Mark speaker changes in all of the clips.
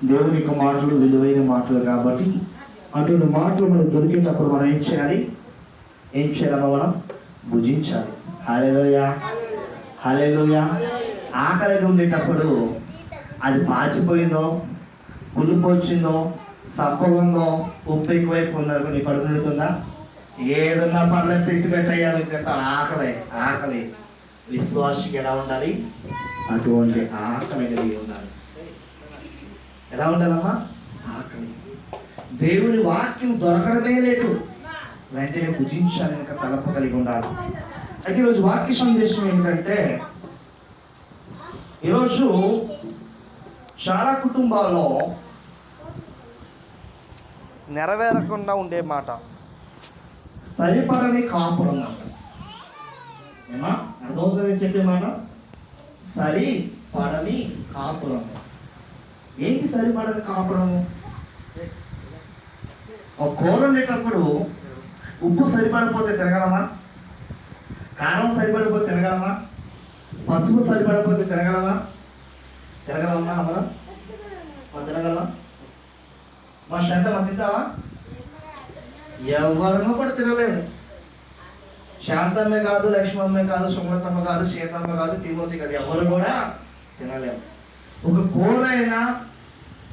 Speaker 1: దేవుని యొక్క మాటలు విలువైన మాటలు కాబట్టి అటువంటి మాటలు మనకు దొరికేటప్పుడు మనం ఏం చేయాలి మనం భుజించాలి. హల్లెలూయా, హల్లెలూయా. ఆకలిగా ఉండేటప్పుడు అది పాచిపోయిందో, పులుపు వచ్చిందో, సప్పగా ఉందో, ఉప్పు ఎక్కువైపు ఉందో నీ కడుపు నిండుతుందా? ఏదన్నా పనులు తెచ్చిపెట్టయ్యాలి తింటారు. ఆకలి విశ్వాసికి ఎలా ఉండాలి? అటువంటి ఆకలి కలిగి ఉండాలి. ఎలా ఉండాలమ్మా? ఆకలి. దేవుని వాక్యం దొరకడమే లేదు, వెంటనే భుజించాలని తలపు కలిగి ఉండాలి. అయితే ఈరోజు వాక్య సందేశం ఏంటంటే, ఈరోజు చాలా కుటుంబాల్లో నెరవేరకుండా ఉండే మాట సరిపడని కాపురం అంట. ఏమా అర్థమవుతుందని చెప్పే మాట? సరిపడని కాపురం. ఏంటి సరిపడని కాపురము? ఒక కూర ఉండేటప్పుడు ఉప్పు సరిపడిపోతే తినగలమా? కారం సరిపడిపోతే తినగలమా? పసుపు సరిపడిపోతే తినగలమా? అమ్మా తినగలమా? మా శ్రద్ధ మనం తింటావా? ఎవరినో కూడా తినలేదు. శాంతమ్మే కాదు, లక్ష్మమ్మే కాదు, సుమలతమ్మ కాదు, సీతమ్మ కాదు, తిమోతి కాదు, ఎవరు కూడా తినలేము. ఒక కూర అయినా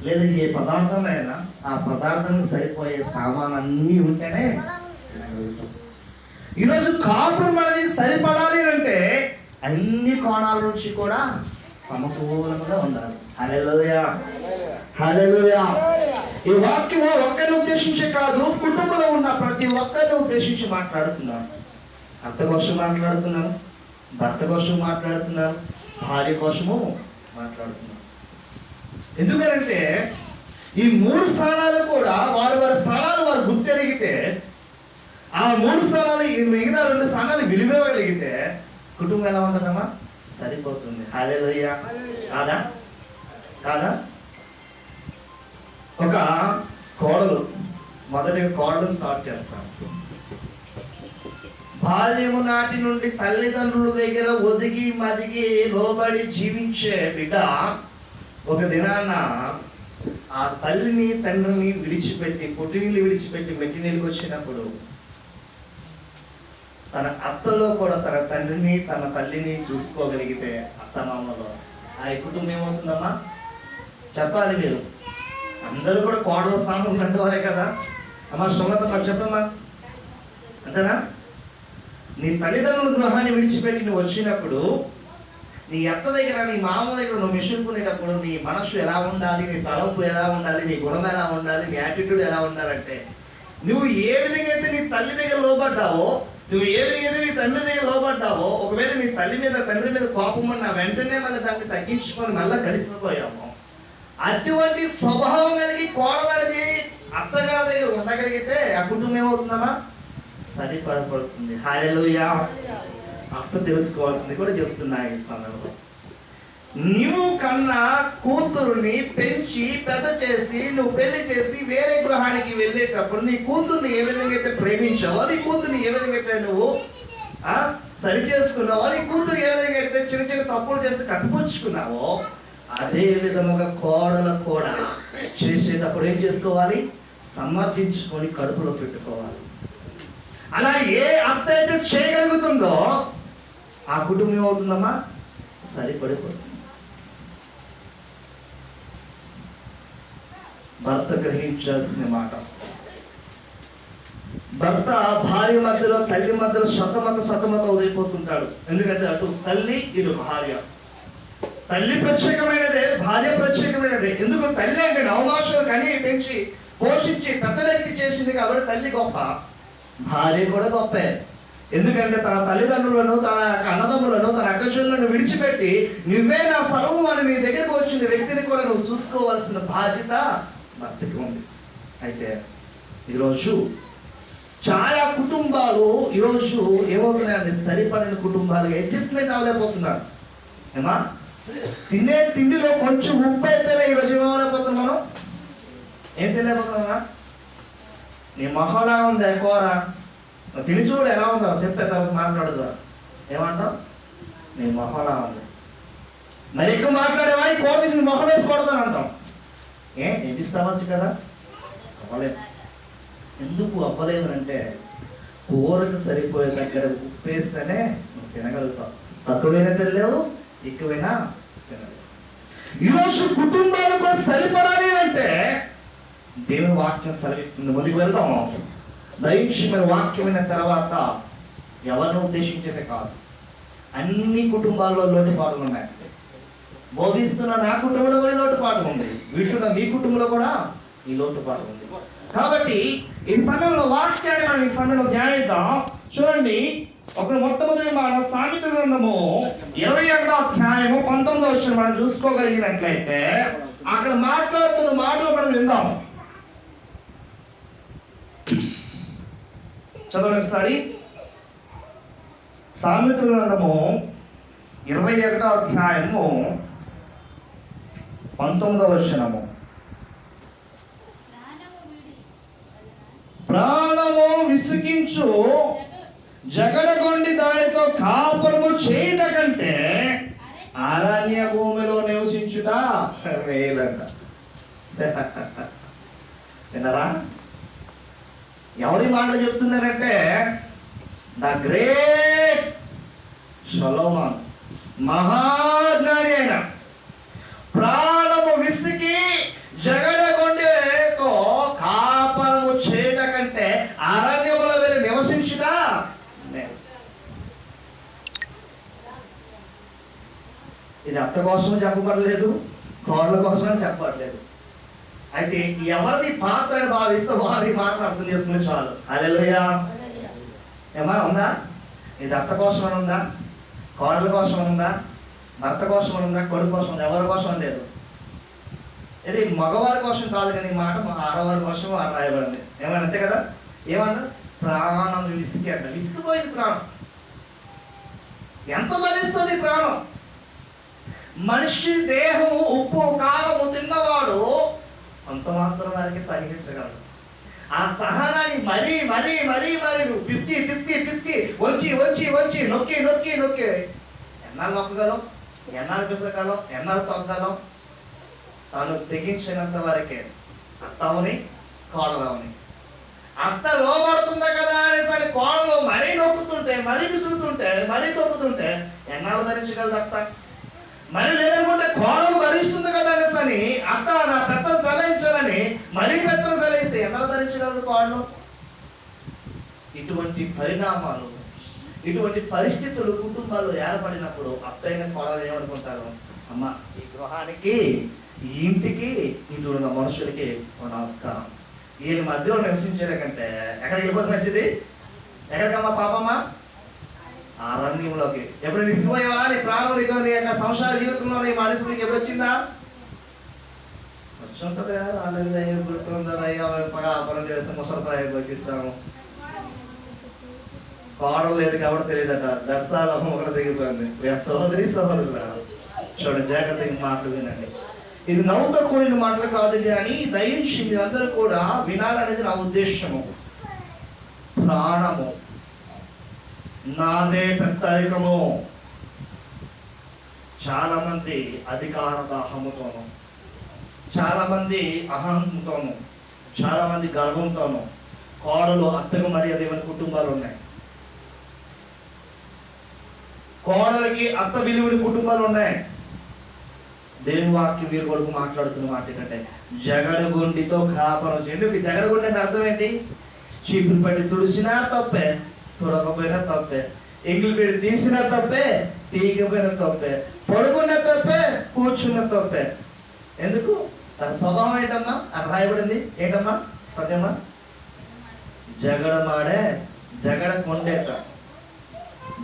Speaker 1: లేదా ఏ పదార్థం అయినా ఆ పదార్థం సరిపోయే సామాన్ అన్నీ ఉంటేనే తినగలుగుతాం. ఈరోజు కాపురం అనేది సరిపడాలి అంటే అన్ని కోణాల నుంచి కూడా సమకూలంగా ఉండాలి. హల్లెలూయా, హల్లెలూయా. ఈ వాక్యము ఒక్కరిని ఉద్దేశించే కాదు, కుటుంబంలో ఉన్న ప్రతి ఒక్కరిని ఉద్దేశించి మాట్లాడుతున్నాను. అత్త కోసం మాట్లాడుతున్నాను, భర్త కోసం మాట్లాడుతున్నాను, భార్య కోసము మాట్లాడుతున్నాను. ఎందుకంటే ఈ 3 స్థానాలు కూడా వారి స్థానాలు వారు గుర్తెరిగితే, ఆ 3 స్థానాలు ఈ మిగతా 2 స్థానాలు విలువగలిగితే కుటుంబం ఎలా ఉంటుందమ్మా? సరిపోతుంది. హల్లెలూయా. కాదా? ఒక మొదటి కోడలు స్టార్ట్ చేస్తాం. బాల్యము నాటి నుండి తల్లిదండ్రుల దగ్గర ఒదిగి మదిగి లోబడి జీవించే బిడ్డ ఒక దినాన ఆ తల్లిని తండ్రిని విడిచిపెట్టి, పుట్టినీళ్ళు విడిచిపెట్టి మెట్టినీళ్ళకి వచ్చినప్పుడు తన అత్తలో కూడా తన తండ్రిని తన తల్లిని చూసుకోగలిగితే అత్తమామలో ఆ కుటుంబం ఏమవుతుందమ్మా? చెప్పాలి మీరు అందరూ కూడా కోడల స్థానం కంటేవారే కదా. అమ్మా సుమతమ్మ చెప్పమ్మా, అంతేనా? నీ తల్లిదండ్రుల గృహాన్ని విడిచిపెట్టి నువ్వు వచ్చినప్పుడు నీ అత్త దగ్గర, నీ మామ దగ్గర నువ్వు మిషుకునేటప్పుడు నీ మనస్సు ఎలా ఉండాలి, నీ తలంపు ఎలా ఉండాలి, నీ గుణం ఎలా ఉండాలి, నీ యాటిట్యూడ్ ఎలా ఉండాలంటే, నువ్వు ఏ విధంగా అయితే నీ తల్లి దగ్గర లోబడ్డావో, నువ్వు ఏ విధంగా అయితే నీ తండ్రి దగ్గర లోబడ్డావో, ఒకవేళ నీ తల్లి మీద తండ్రి మీద కోపం ఉన్న వెంటనే మన దాన్ని తగ్గించుకొని మళ్ళీ కలిసిపోయాము. అటువంటి స్వభావం కలిగి కోడలనేది అత్తగారి దగ్గర ఉండగలిగితే ఆ కుటుంబం ఏమవుతుందమ్మా? సరిపడబడుతుంది. హల్లెలూయా. అత్త తెలుసుకోవాల్సింది కూడా చెప్తున్నా ఈ సమయంలో. నువ్వు కన్నా కూతురుని పెంచి పెద్ద చేసి నువ్వు పెళ్లి చేసి వేరే గృహానికి వెళ్ళేటప్పుడు నీ కూతుర్ని ఏ విధంగా అయితే ప్రేమించావో, నీ కూతుర్ని ఏ విధంగా అయితే నువ్వు సరి చేసుకున్నావో, నీ కూతురు ఏ విధంగా అయితే చిన్న చిన్న తప్పులు చేస్తే కట్టుపుచ్చుకున్నావో, అదే విధముగా కోడలు కూడా చేసేటప్పుడు ఏం చేసుకోవాలి? సమర్థించుకొని కడుపులో పెట్టుకోవాలి. అలా ఏ అత్త అయితే చేయగలుగుతుందో ఆ కుటుంబం ఏమవుతుందమ్మా? సరిపడిపోతుంది. భర్త గ్రహించాల్సిన మాట, భర్త భార్య మధ్యలో తల్లి మధ్యలో సతమత ఉదయిపోతుంటాడు. ఎందుకంటే అటు తల్లి ఇటు భార్య. తల్లి ప్రత్యేకమైనదే, భార్య ప్రత్యేకమైనదే. ఎందుకు? తల్లి అంటే నవమాసాలు కని పెంచి పోషించి పెద్దలెత్తి చేసింది కాబట్టి తల్లి గొప్ప, భార్య కూడా గొప్పే. ఎందుకంటే తన తల్లిదండ్రులను, తన అన్నదమ్ములను, తన అక్కచెల్లెలను విడిచిపెట్టి నువ్వే నా సర్వం అని నీ దగ్గరకు వచ్చిన వ్యక్తిని కూడా నువ్వు చూసుకోవాల్సిన బాధ్యత భర్తకి ఉంది. అయితే ఈరోజు చాలా కుటుంబాలు ఈరోజు ఏమవుతున్నాయండి? సరిపడిన కుటుంబాలుగా అడ్జస్ట్మెంట్ అవ్వలేకపోతున్నారు. ఏమా? తినే తిండిలో కొంచెం ఉప్పు అయితేనే ఈరోజు ఏమవలేకపోతున్నాం మనం? ఏం తినలేకపోతున్నామా? నీ మొహలా ఉంది కూర, తిని చూడు ఎలా ఉందో, చెప్పే తర్వాత మాట్లాడదు. ఏమంటావు? నీ మొహలా ఉంది. మరి ఎక్కువ మాట్లాడేవా? కూర తీసి మొహం వేసి కొడతాను అంటాం. ఎదిస్తావచ్చు కదా, అవ్వలేదు. ఎందుకు అవ్వలేదు అంటే కూరకు సరిపోయే దగ్గర ఉప్పు వేస్తేనే నువ్వు తినగలుగుతావు. తక్కువైనా తినలేవు, ఎక్కువైనా తినలేవు. ఈరోజు కుటుంబాలు కూడా సరిపడాలి అంటే దేవుని వాక్యం సెలవిస్తుంది. ముందుకు వెళ్దాం. దైవికమైన వాక్యం అయిన తర్వాత ఎవరిని ఉద్దేశించేదే కాదు, అన్ని కుటుంబాల్లో లోటుపాట్లు ఉన్నాయి. బోధిస్తున్న నా కుటుంబంలో కూడా లోటుపాటు ఉంది, వింటున్న మీ కుటుంబంలో కూడా ఈ లోటుపాటు ఉంది. కాబట్టి ఈ సమయంలో వాక్యాన్ని మనం ఈ సమయంలో ధ్యానిద్దాం. చూడండి, ఒక మొట్టమొదటి మన సామెతల గ్రంథము 21వ అధ్యాయము 19వ వచనం మనం చూసుకోగలిగినట్లయితే అక్కడ మాట్లాడుతున్న మాటలు మనం విందాం. చదవండి ఒకసారి. సామెతల గ్రంథము 21వ అధ్యాయము 19వ వచనము. ప్రాణము విసిగించు జగడగొండి దానితో కాపురము చేయుట కంటే అరణ్య భూమిలో నివసించుట మేలంట. విన్నారా? ఎవరి మాటలు చెప్తున్నారంటే ద గ్రేట్ సొలొమోన్, మహాజ్ఞాని అయిన, ప్రాణము విసికి జగడగొండితో కాపురము చేయుట కంటే అరణ్యములో వెళ్ళి నివసించుట. ఇది అత్త కోసం చెప్పబడలేదు, కోడల కోసమని చెప్పబడలేదు. అయితే ఎవరిది పాత్ర అని భావిస్తే వారి మాటను అర్థం చేసుకుని చాలు. హల్లెలూయా. ఏమా ఉందా? ఇది అత్త కోసం అని ఉందా, కోడల కోసం అని ఉందా, భర్త కోసం అని ఉందా, కొడుకు కోసం ఉందా? ఎవరి కోసం లేదు. ఇది మగవారి కోసం కాదు, కానీ ఈ మాట ఆడవారి కోసం రాయబడింది. ఏమన్నా అంతే కదా? ఏమన్నా ప్రాణం విసికి అంట. విసిగిపోయింది ప్రాణం. ఎంత బలిస్తుంది ప్రాణం? మనిషి దేహము ఉప్పు కారము తిన్నవాడు అంత మాత్రం వారికి సహించగలడు. ఆ సహనాన్ని మరీ మరీ మరీ మరీ నువ్వు పిసికి పిసికి పిసికి వచ్చి వచ్చి వచ్చి నొక్కి నొక్కి నొక్కి ఎన్నాళ్ళు నొక్కగలం, ఎన్నాళ్ళు పిసగలం, ఎన్నాళ్ళు తొక్కగలం? తాను తెగించినంత వరకే. అత్తవని కోడలవని. అత్త లోబడుతుందా కదా అనేసి కోడలు మరీ నొక్కుతుంటే, మరీ పిసుగుతుంటే, మరీ తొక్కుతుంటే ఎన్నాళ్ళు ధరించగలదు అత్త? మరి లేదనుకుంటే కోడలు భరిస్తుంది కదా అనేసి అత్త నా పెత్తను చలాయించాలని మరీ పెత్తను చలాయిస్తే ఎన్నాళ్ళు ధరించగలదు కోడలు? ఇటువంటి పరిణామాలు, ఇటువంటి పరిస్థితులు కుటుంబాల్లో ఏర్పడినప్పుడు అత్తైన కోడలు ఏమనుకుంటారు? అమ్మ, ఈ గృహానికి, ఈ ఇంటికి, ఇంటి ఉన్న మనుషులకి నమస్కారం. ఈయన మధ్యలో నివసించే కంటే ఎక్కడికి వెళ్ళిపోతే మంచిది? ఎక్కడికమ్మా పాపమ్మా? అరణ్యంలోకి. ఎప్పుడు విసిగిపోయావా? నీ ప్రాణం నీకు, నీ యొక్క సంసార జీవితంలో నీ మనసు నీకు ఎప్పుడు వచ్చిందా? వచ్చి ఉంటుంది. రాలేదు, గుర్తుందయ్యా, పగం చేస్తాం, ముసలిపరాయి వచ్చిస్తాము. కోడలు లేదు కాబట్టి తెలియదట. దర్శాల ఒకరు దిగిపోయింది. సహోదరి సహోదరులు చూడండి, జాగ్రత్తగా మాటలు వినండి. ఇది నవ్వుతో కూడిన మాటలు కాదు, కానీ దయించింది అందరూ కూడా వినాలనేది నా ఉద్దేశము. ప్రాణము నాదే పెద్దరికము. చాలా మంది అధికార దాహముతోను, చాలా మంది అహంతోను, చాలా మంది గర్వంతోను కోడలు అత్తకు మర్యాద ఇవ్వని కుటుంబాలు ఉన్నాయి. కోడలకి అత్త విలువని కుటుంబాలు ఉన్నాయి. దేవుని వాక్యం వీరు కొడుకు మాట్లాడుతున్న మాట ఏంటంటే జగడగొండితో కాపురం చేయండి. జగడగొండి అంటే అర్థం ఏంటి? చీపురు పట్టి తుడిసినా తప్పే, తుడకపోయినా తప్పే, ఎంగిలి పెట్టి తీసినా తప్పే, తీయకపోయినా తప్పే, పడుకున్న తప్పే, కూర్చున్న తప్పే. ఎందుకు? తన స్వభావం ఏంటమ్మా? అది రాయబడింది ఏంటమ్మా? సత్యమ్మా? జగడమాడే జగడ కొండేత,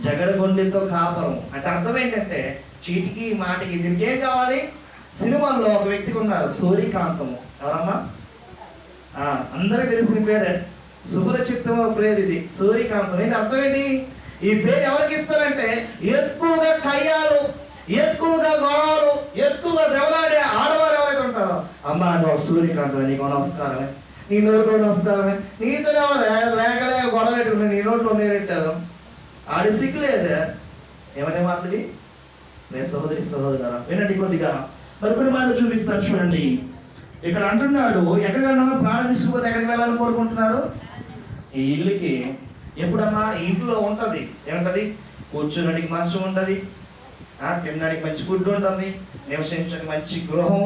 Speaker 1: జగడగొండితో కాపురం అంటే అర్థం ఏంటంటే చీటికి మాటికి. దీనికి ఏం కావాలి? సినిమాల్లో ఒక వ్యక్తికి ఉన్నారు, సూర్యకాంతము. ఎవరమ్మా? అందరికి తెలిసిన పేరే, సుపరిచిత్తమ పేరు ఇది, సూర్యకాంతం. ఏంటి అర్థం ఏంటి? ఈ పేరు ఎవరికి ఇస్తారంటే ఎక్కువగా కయ్యాలు, ఎక్కువగా గొడవలు, ఎక్కువగా దెవలాడే ఆడవారు ఎవరైతే ఉంటారో, అమ్మా నువ్వు సూర్యకాంతం, నీకు నమస్కారమే, నీ నోట్లో నమస్కారమే, నీతో ఎవరే లేక లేక గొడవ పెట్టుకుని నీ నోట్లో నేరెట్టారు. ఆడి సిగ్గులేదే. ఏమనే మాటది? నే సహోదరి సహోదరులారా వినండి కొద్దిగా. మరి కొన్ని మాటలు చూపిస్తాను చూడండి. ఇక్కడ అంటున్నాడు, ఎక్కడికన్నా ప్రాణం తీసుకుపోతే ఎక్కడికి వెళ్ళాలని కోరుకుంటున్నారు? ఈ ఇల్లుకి. ఎప్పుడమ్మా ఈ ఇంట్లో ఉంటది ఏముంటది? కూర్చోడానికి మంచం ఉంటది, తినడానికి మంచి ఫుడ్ ఉంటుంది, నివసించడానికి మంచి గృహం,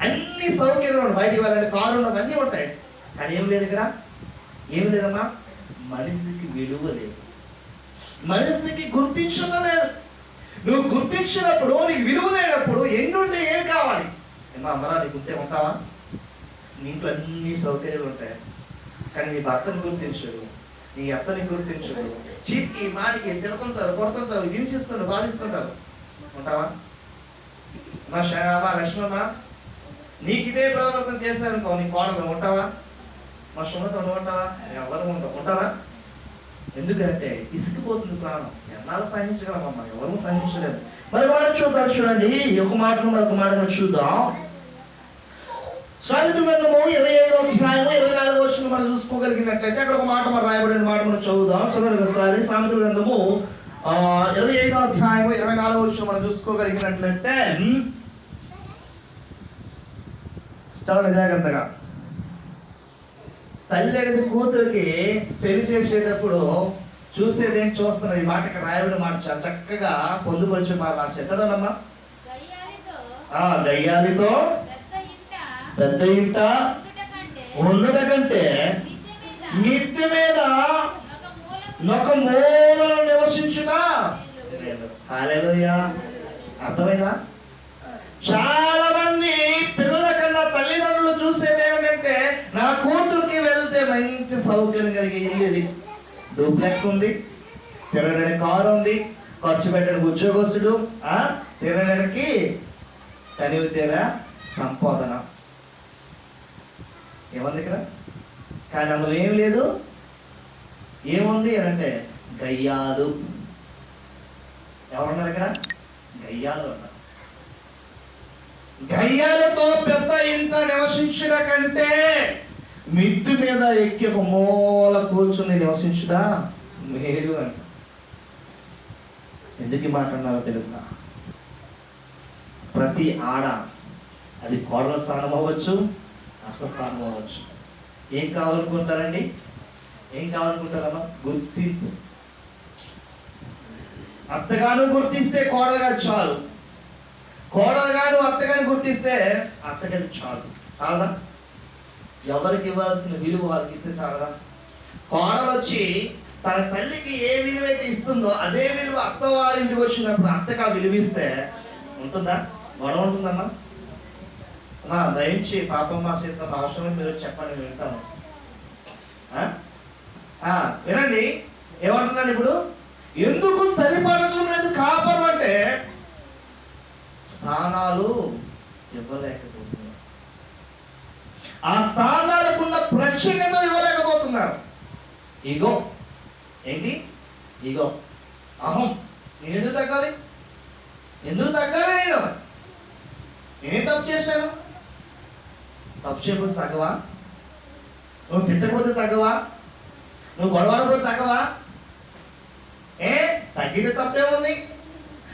Speaker 1: అన్ని సౌకర్యాలు, బయటికి వెళ్ళడానికి కారు ఉన్నది, అన్నీ ఉంటాయి. కానీ ఏం లేదు ఇక్కడ, ఏం లేదమ్మా, మనిషికి విలువ లేదు, మనిషికి గుర్తించడం లేదు. నువ్వు గుర్తించినప్పుడు, నీకు విలువ లేనప్పుడు ఎన్ని ఉంటే ఏం కావాలి? ఏమో అమ్మరా నీకు ఉంటే ఉంటావా? నీ ఇంట్లో అన్ని సౌకర్యాలు ఉంటాయి, కానీ నీ భర్తను గుర్తించడు, నీ అత్తని గుర్తించడు, చీటికి మాటికి తిడుతుంటారు, కొడుతుంటారు, హింసిస్తుంటారు, బాధిస్తుంటారు. ఉంటావా? మా శ్యామా లక్ష్మమ్మ నీకు ఇదే ప్రవర్తన చేశారనుకో, నీ కోడలు ఉంటావా? మా సుమతో ఉంటావా? ఎవరు ఉంటావా? ఎందుకంటే ఇసుకుపోతుంది ప్రాణం. ఎన్నాళ్ళు సహించగలమమ్మా? ఎవరు సహించలేదు. మరి వాడు చూద్దాం, చూడండి ఒక మాటను మరొక మాటను చూద్దాం. సామెతల గ్రంథము 25వ అధ్యాయము 24వ వచనం మనం చూసుకోగలిగినట్లయితే అక్కడ ఒక మాట మనం రాయబడిన మాట మనం చదువుదాం. చదవండి ఒకసారి. సామెతల గ్రంథము 25వ అధ్యాయము 24వ వచనం మనం చూసుకోగలిగినట్లయితే చదవండి జాగ్రత్తగా. తల్లి అనేది కూతురికి పెళ్లి చేసేటప్పుడు చూసేది ఏం చూస్తున్నారు? ఈ మాట ఇక్కడ రాయబడిన మాట చాలా చక్కగా పొందుపరిచే మాట రాశారు. చదవమ్మా. దయ్యాలితో పెద్ద ఇంట ఉండుట కంటే మిద్దె మీద ఒక మూలలో నివసించుట. హల్లెలూయా. అర్థమైందా? చాలా మంది పిల్లల కన్నా తల్లిదండ్రులు చూసేది ఏమిటంటే, నా కూతురికి వెళ్తే మంచి సౌకర్యం కలిగే ఇల్లు ఇది, డూప్లెక్స్ ఉంది, తిరగడానికి కారు ఉంది, ఖర్చు పెట్టడానికి ఉద్యోగస్తుడు, తిరగడానికి తనివి తీర సంపాదన ఏముంది ఇక్కడ? కానీ అందులో ఏం లేదు. ఏముంది అంటే గయ్యాలు. ఎవరున్నారు ఇక్కడ? గయ్యాలు ఉన్నారు. గయ్యాలతో పెద్ద ఇంత నివసించిన కంటే మిద్దు మీద ఎక్కి ఒక మూల కూర్చుని నివసించుదా మేలు అంట. ఎందుకు ఈ మాట అన్నారో తెలుసా? ప్రతి ఆడ, అది కోడల స్థానం అవ్వచ్చు, అత్త స్థానం అవ్వచ్చు, ఏం కావాలనుకుంటారండి? ఏం కావాలనుకుంటారమ్మా? గుర్తింపు. అత్తగాను గుర్తిస్తే కోడలుగారు చాలు, కోడలుగాను అత్తగాని గుర్తిస్తే అత్తగారి చాలు. చాలదా? ఎవరికి ఇవ్వాల్సిన విలువ వాళ్ళకి ఇస్తే చాలదా? కోడలు వచ్చి తన తల్లికి ఏ విలువ అయితే ఇస్తుందో అదే విలువ అత్త వారింటికి వచ్చినప్పుడు అత్తగా విలువిస్తే ఉంటుందా? గొడవ ఉంటుందమ్మా? దయించి పాపమ్మ సీతమ్మ అవసరం మీరు చెప్పండి, వింటాను. వినండి ఏమంటున్నాను ఇప్పుడు. ఎందుకు సరిపడటం లేదు కాపరు అంటే స్థానాలు ఇవ్వలేకపోతున్నారు, ఆ స్థానాలకున్న ప్రత్యేకత ఇవ్వలేకపోతున్నారు. ఈగో ఏంటి? ఈగో, అహం. నేను ఎందుకు తగ్గాలి? ఎందుకు తగ్గాలి? నేనేం తప్పు చేశాను? తప్పు చేయకపోతే తగ్గవా? నువ్వు తిట్టకపోతే తగ్గవా? నువ్వు గొడవకపోతే తగ్గవా? తగ్గితే తప్పేముంది?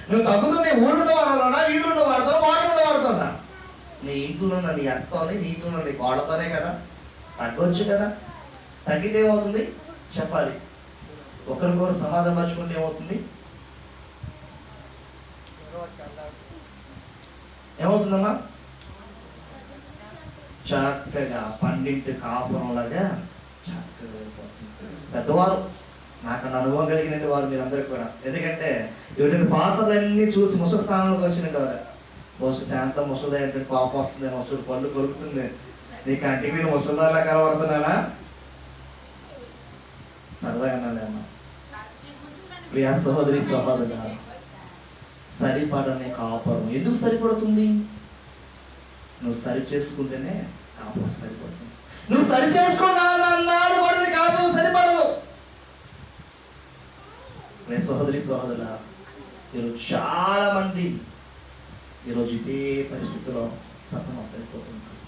Speaker 1: నువ్వు తగ్గుతుంది ఊరుండ వాడలోనా, వీధుండ వాడుతావు, వాడుండ వాడుతున్నా? నీ ఇంట్లో ఉన్న నీ అత్తోని, నీ ఇంట్లో ఉన్న నీ కోడతోనే కదా. తగ్గొచ్చు కదా. తగ్గితే ఏమవుతుంది చెప్పాలి. ఒకరికొకరు సమాధానం పంచుకుంటే ఏమవుతుంది? ఏమవుతుందమ్మా? చక్కగా పండింటి కాపురంలాగా చక్కగా వెళ్ళిపోతుంది. పెద్దవారు, నాకన్నా అనుభవం కలిగినట్టు వారు మీరందరూ కూడా. ఎందుకంటే ఇటువంటి పాత్రలన్నీ చూసి ముసలి స్థానంలోకి వచ్చినట్టు వారు. ముసలి శాంతం ముసలి అంటే పాపం వస్తుంది, ముసలి పళ్ళు కొరుకుతుంది, నీ కంటికి నేను ముసలిదారులా కనబడుతున్నానా? సరదాగా అన్నాలే అమ్మా. ప్రియా సహోదరి సహోదరుడా, సరిపడని కాపురం ఎందుకు సరిపడుతుంది? నువ్వు సరి చేసుకుంటేనే కాపురం సరిపడుతుంది. నువ్వు సరి చేసుకున్నాడు కూడా నీ కాపురం సరిపడదు. సహోదరి సహోదరుడా, ఈరోజు చాలా మంది ఈరోజు ఇదే పరిస్థితిలో సతమతమైపోతున్నారు.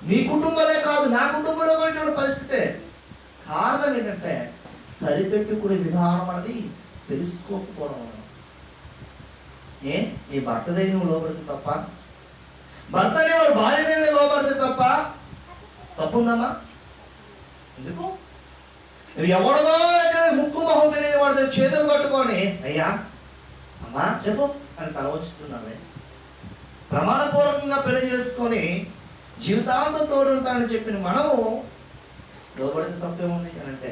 Speaker 1: మీ కుటుంబాలే కాదు, నా కుటుంబంలో కూడా పరిస్థితే. కారణం ఏంటంటే సరిపెట్టుకునే విధానం అనేది తెలుసుకోకపోవడం. నీ భర్త దగ్గర నువ్వు లోపడితే తప్ప, భర్త అనేవాడు భార్య దగ్గర లోపడితే తప్ప, తప్పుందమ్మా? ఎందుకు? నువ్వు ఎవడదో ముక్కు మొహం తెలియని వాడితో చేతులు కట్టుకొని అయ్యా అమ్మా చెప్పు అని తల వచ్చుతున్నావే. ప్రమాణపూర్వకంగా పెళ్లి చేసుకొని జీవితాంతం తోడుంటానని చెప్పిన మనము లోబడితే తప్పేముంది అని అంటే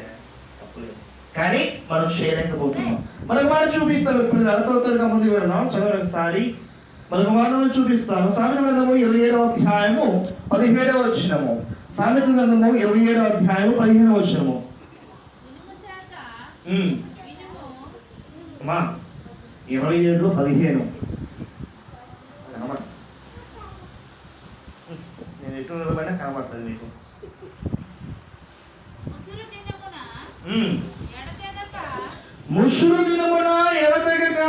Speaker 1: తప్పులేదు. కానీ మనం చేయలేకపోతున్నాం. మరొక మాట చూపిస్తాను. ఇప్పుడు అర్థవంతంగా ముందుకు వెళదాం. చదవండి ఒకసారి. మరొక మాటను చూపిస్తాను. సామెతల గ్రంథము 27వ అధ్యాయము 17వ వచనము. సామెతల గ్రంథము 27వ అధ్యాయము 15వ వచనము. అమ్మా 27:15. నేను ఎటు నిలబడినా కనబడుతుంది మీకు. ముసురు దినమున ఎడతెగక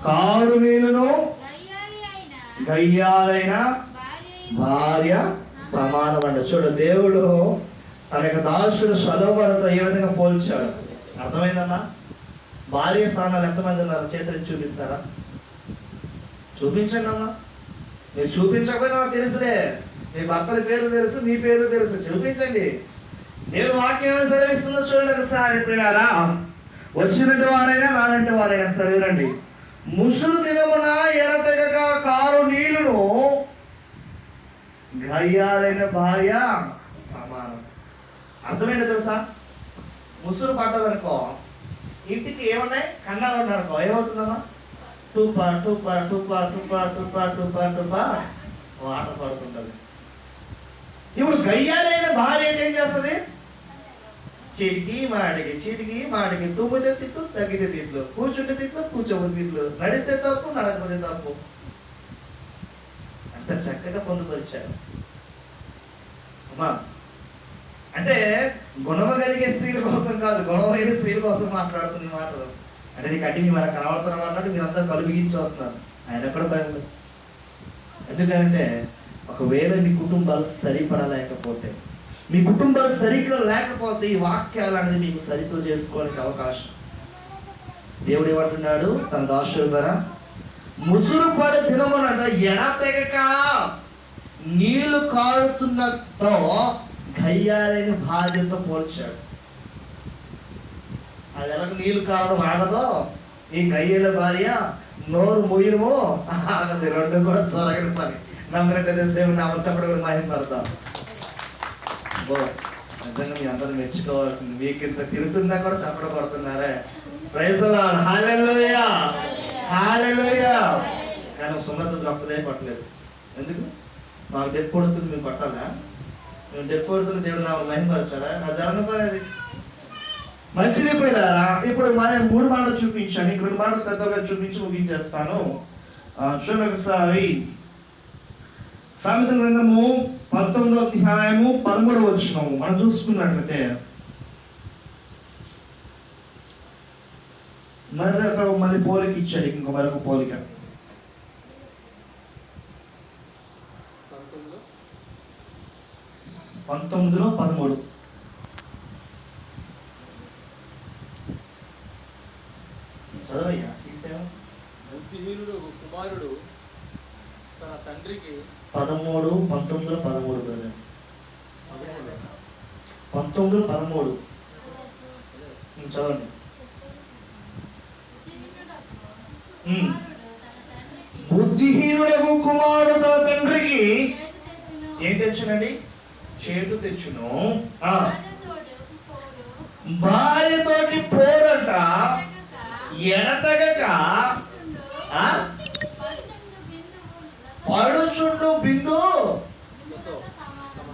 Speaker 1: కారు నీళ్లను గయ్యాలైన భార్య సమానమంట. చూడు, దేవుడు తన యొక్క దాసుడు సొలొమోనుతో ఏ విధంగా పోల్చాడు. అర్థమైందమ్మా? భార్య స్థానాలు ఎంతమంది ఉన్నారు? చేతులు చూపిస్తారా? చూపించండి అమ్మా. మీరు చూపించకపోయినా నాకు తెలుసులే. మీ భర్తల పేరు తెలుసు, మీ పేరు తెలుసు. చూపించండి. దేవుడు వాక్యం సెలవిస్తుందో చూడండి ఒకసారి. ప్రియులారా, వచ్చినట్టు వారైనా రానంటే వారైనా సరే వినండి. ముసురు దినమున ఎడతెగక కారు నీళ్లను గయ్యాలైన భార్య సమానం. అర్థమైంది తెలుసా? ముసురు పడ్డదనుకో, ఇంటికి ఏమన్నాయి? కన్నాలు ఉన్నారనుకో, ఏమవుతుందమ్మా? టుప్ప టుప్ప టుప్ప టుప్ప టుప్ప టుప్ప టుప్ప ఆట పడుతుంటది. ఇప్పుడు గయ్యాలైన భార్య ఏం చేస్తుంది? చీటికి మాటికి తుమ్మితే తిట్లు, తగ్గితే తిట్లు, కూర్చుంటే తిట్లు, కూర్చోబోతే తిట్లు, నడితే తప్పు, నడకపోతే తప్పు. అంత చక్కగా పొందుపరిచారు అమ్మా. అంటే గుణము కలిగే స్త్రీల కోసం కాదు, గుణమైన స్త్రీల కోసం మాట్లాడుతున్న మాటలు. అంటే నీకు అడ్డి మనకు కనబడుతున్న అన్నట్టు మీరంతా కలుగిచ్చి వస్తున్నారు. ఆయన ఎక్కడ భయం. ఎందుకంటే ఒకవేళ మీ కుటుంబాలు సరిపడలేకపోతే, మీ కుటుంబాలు సరిగ్గా లేకపోతే ఈ వాక్యాలు అనేది మీకు సరిగ్గా చేసుకోవడానికి అవకాశం. దేవుడు ఏమంటున్నాడు తన దాసుల ద్వారా? ముసురు పడే దినమునంట ఎడతెగక నీళ్లు కారుతున్నతో గయ్యాలైన భార్యతో పోల్చాడు. అది ఎలాగ నీళ్లు కారడం ఆగదో, ఈ గయ్యల భార్య నోరు మొయ్యడమో ఆగదు. రెండు కూడా జరగని పని. నమ్మినట్లయితే దేవుని నామం చెప్పడం కూడా మహిమ పడతాం. నిజంగా మీ అందరూ మెచ్చుకోవాల్సింది. మీకు ఇంత తిడుతున్నా కూడా చప్పట పడుతున్నారే. Praise the lord. హల్లెలూయా, హల్లెలూయా. కానీ సున్నత తప్పదే పట్టలేదు. ఎందుకు? మాకు డెప్పు కొడుతుంది, మేము పట్టాలా? మేము డెప్పు కొడుతున్న దేవుని నామం మహిమపరచాలా? నా జరగని పని అది. మంచిది పోయినారా? ఇప్పుడు మనం 3 మాటలు చూపించాను. ఇంక 2 మాటలు పెద్దగా చూపించి ముగించేస్తాను. చూడండి ఒకసారి. సామెతల గ్రంథము 19వ అధ్యాయము 13వ వచనము మనం చూసుకున్నట్లయితే, మళ్ళీ పోలిక ఇచ్చాడు. ఇంకో మరొక పోలిక 19:13. చదవయ్యా.
Speaker 2: బుద్ధిహీనుడు కుమారుడు తన తండ్రికి
Speaker 1: 19:13 19:13 చదవండి. బుద్ధిహీనుడు కుమారుడు తన తండ్రికి ఏం తెచ్చునండి? చేటు తెచ్చును. భార్యతోటి పోరంట ఎడతెగక పడుచుండు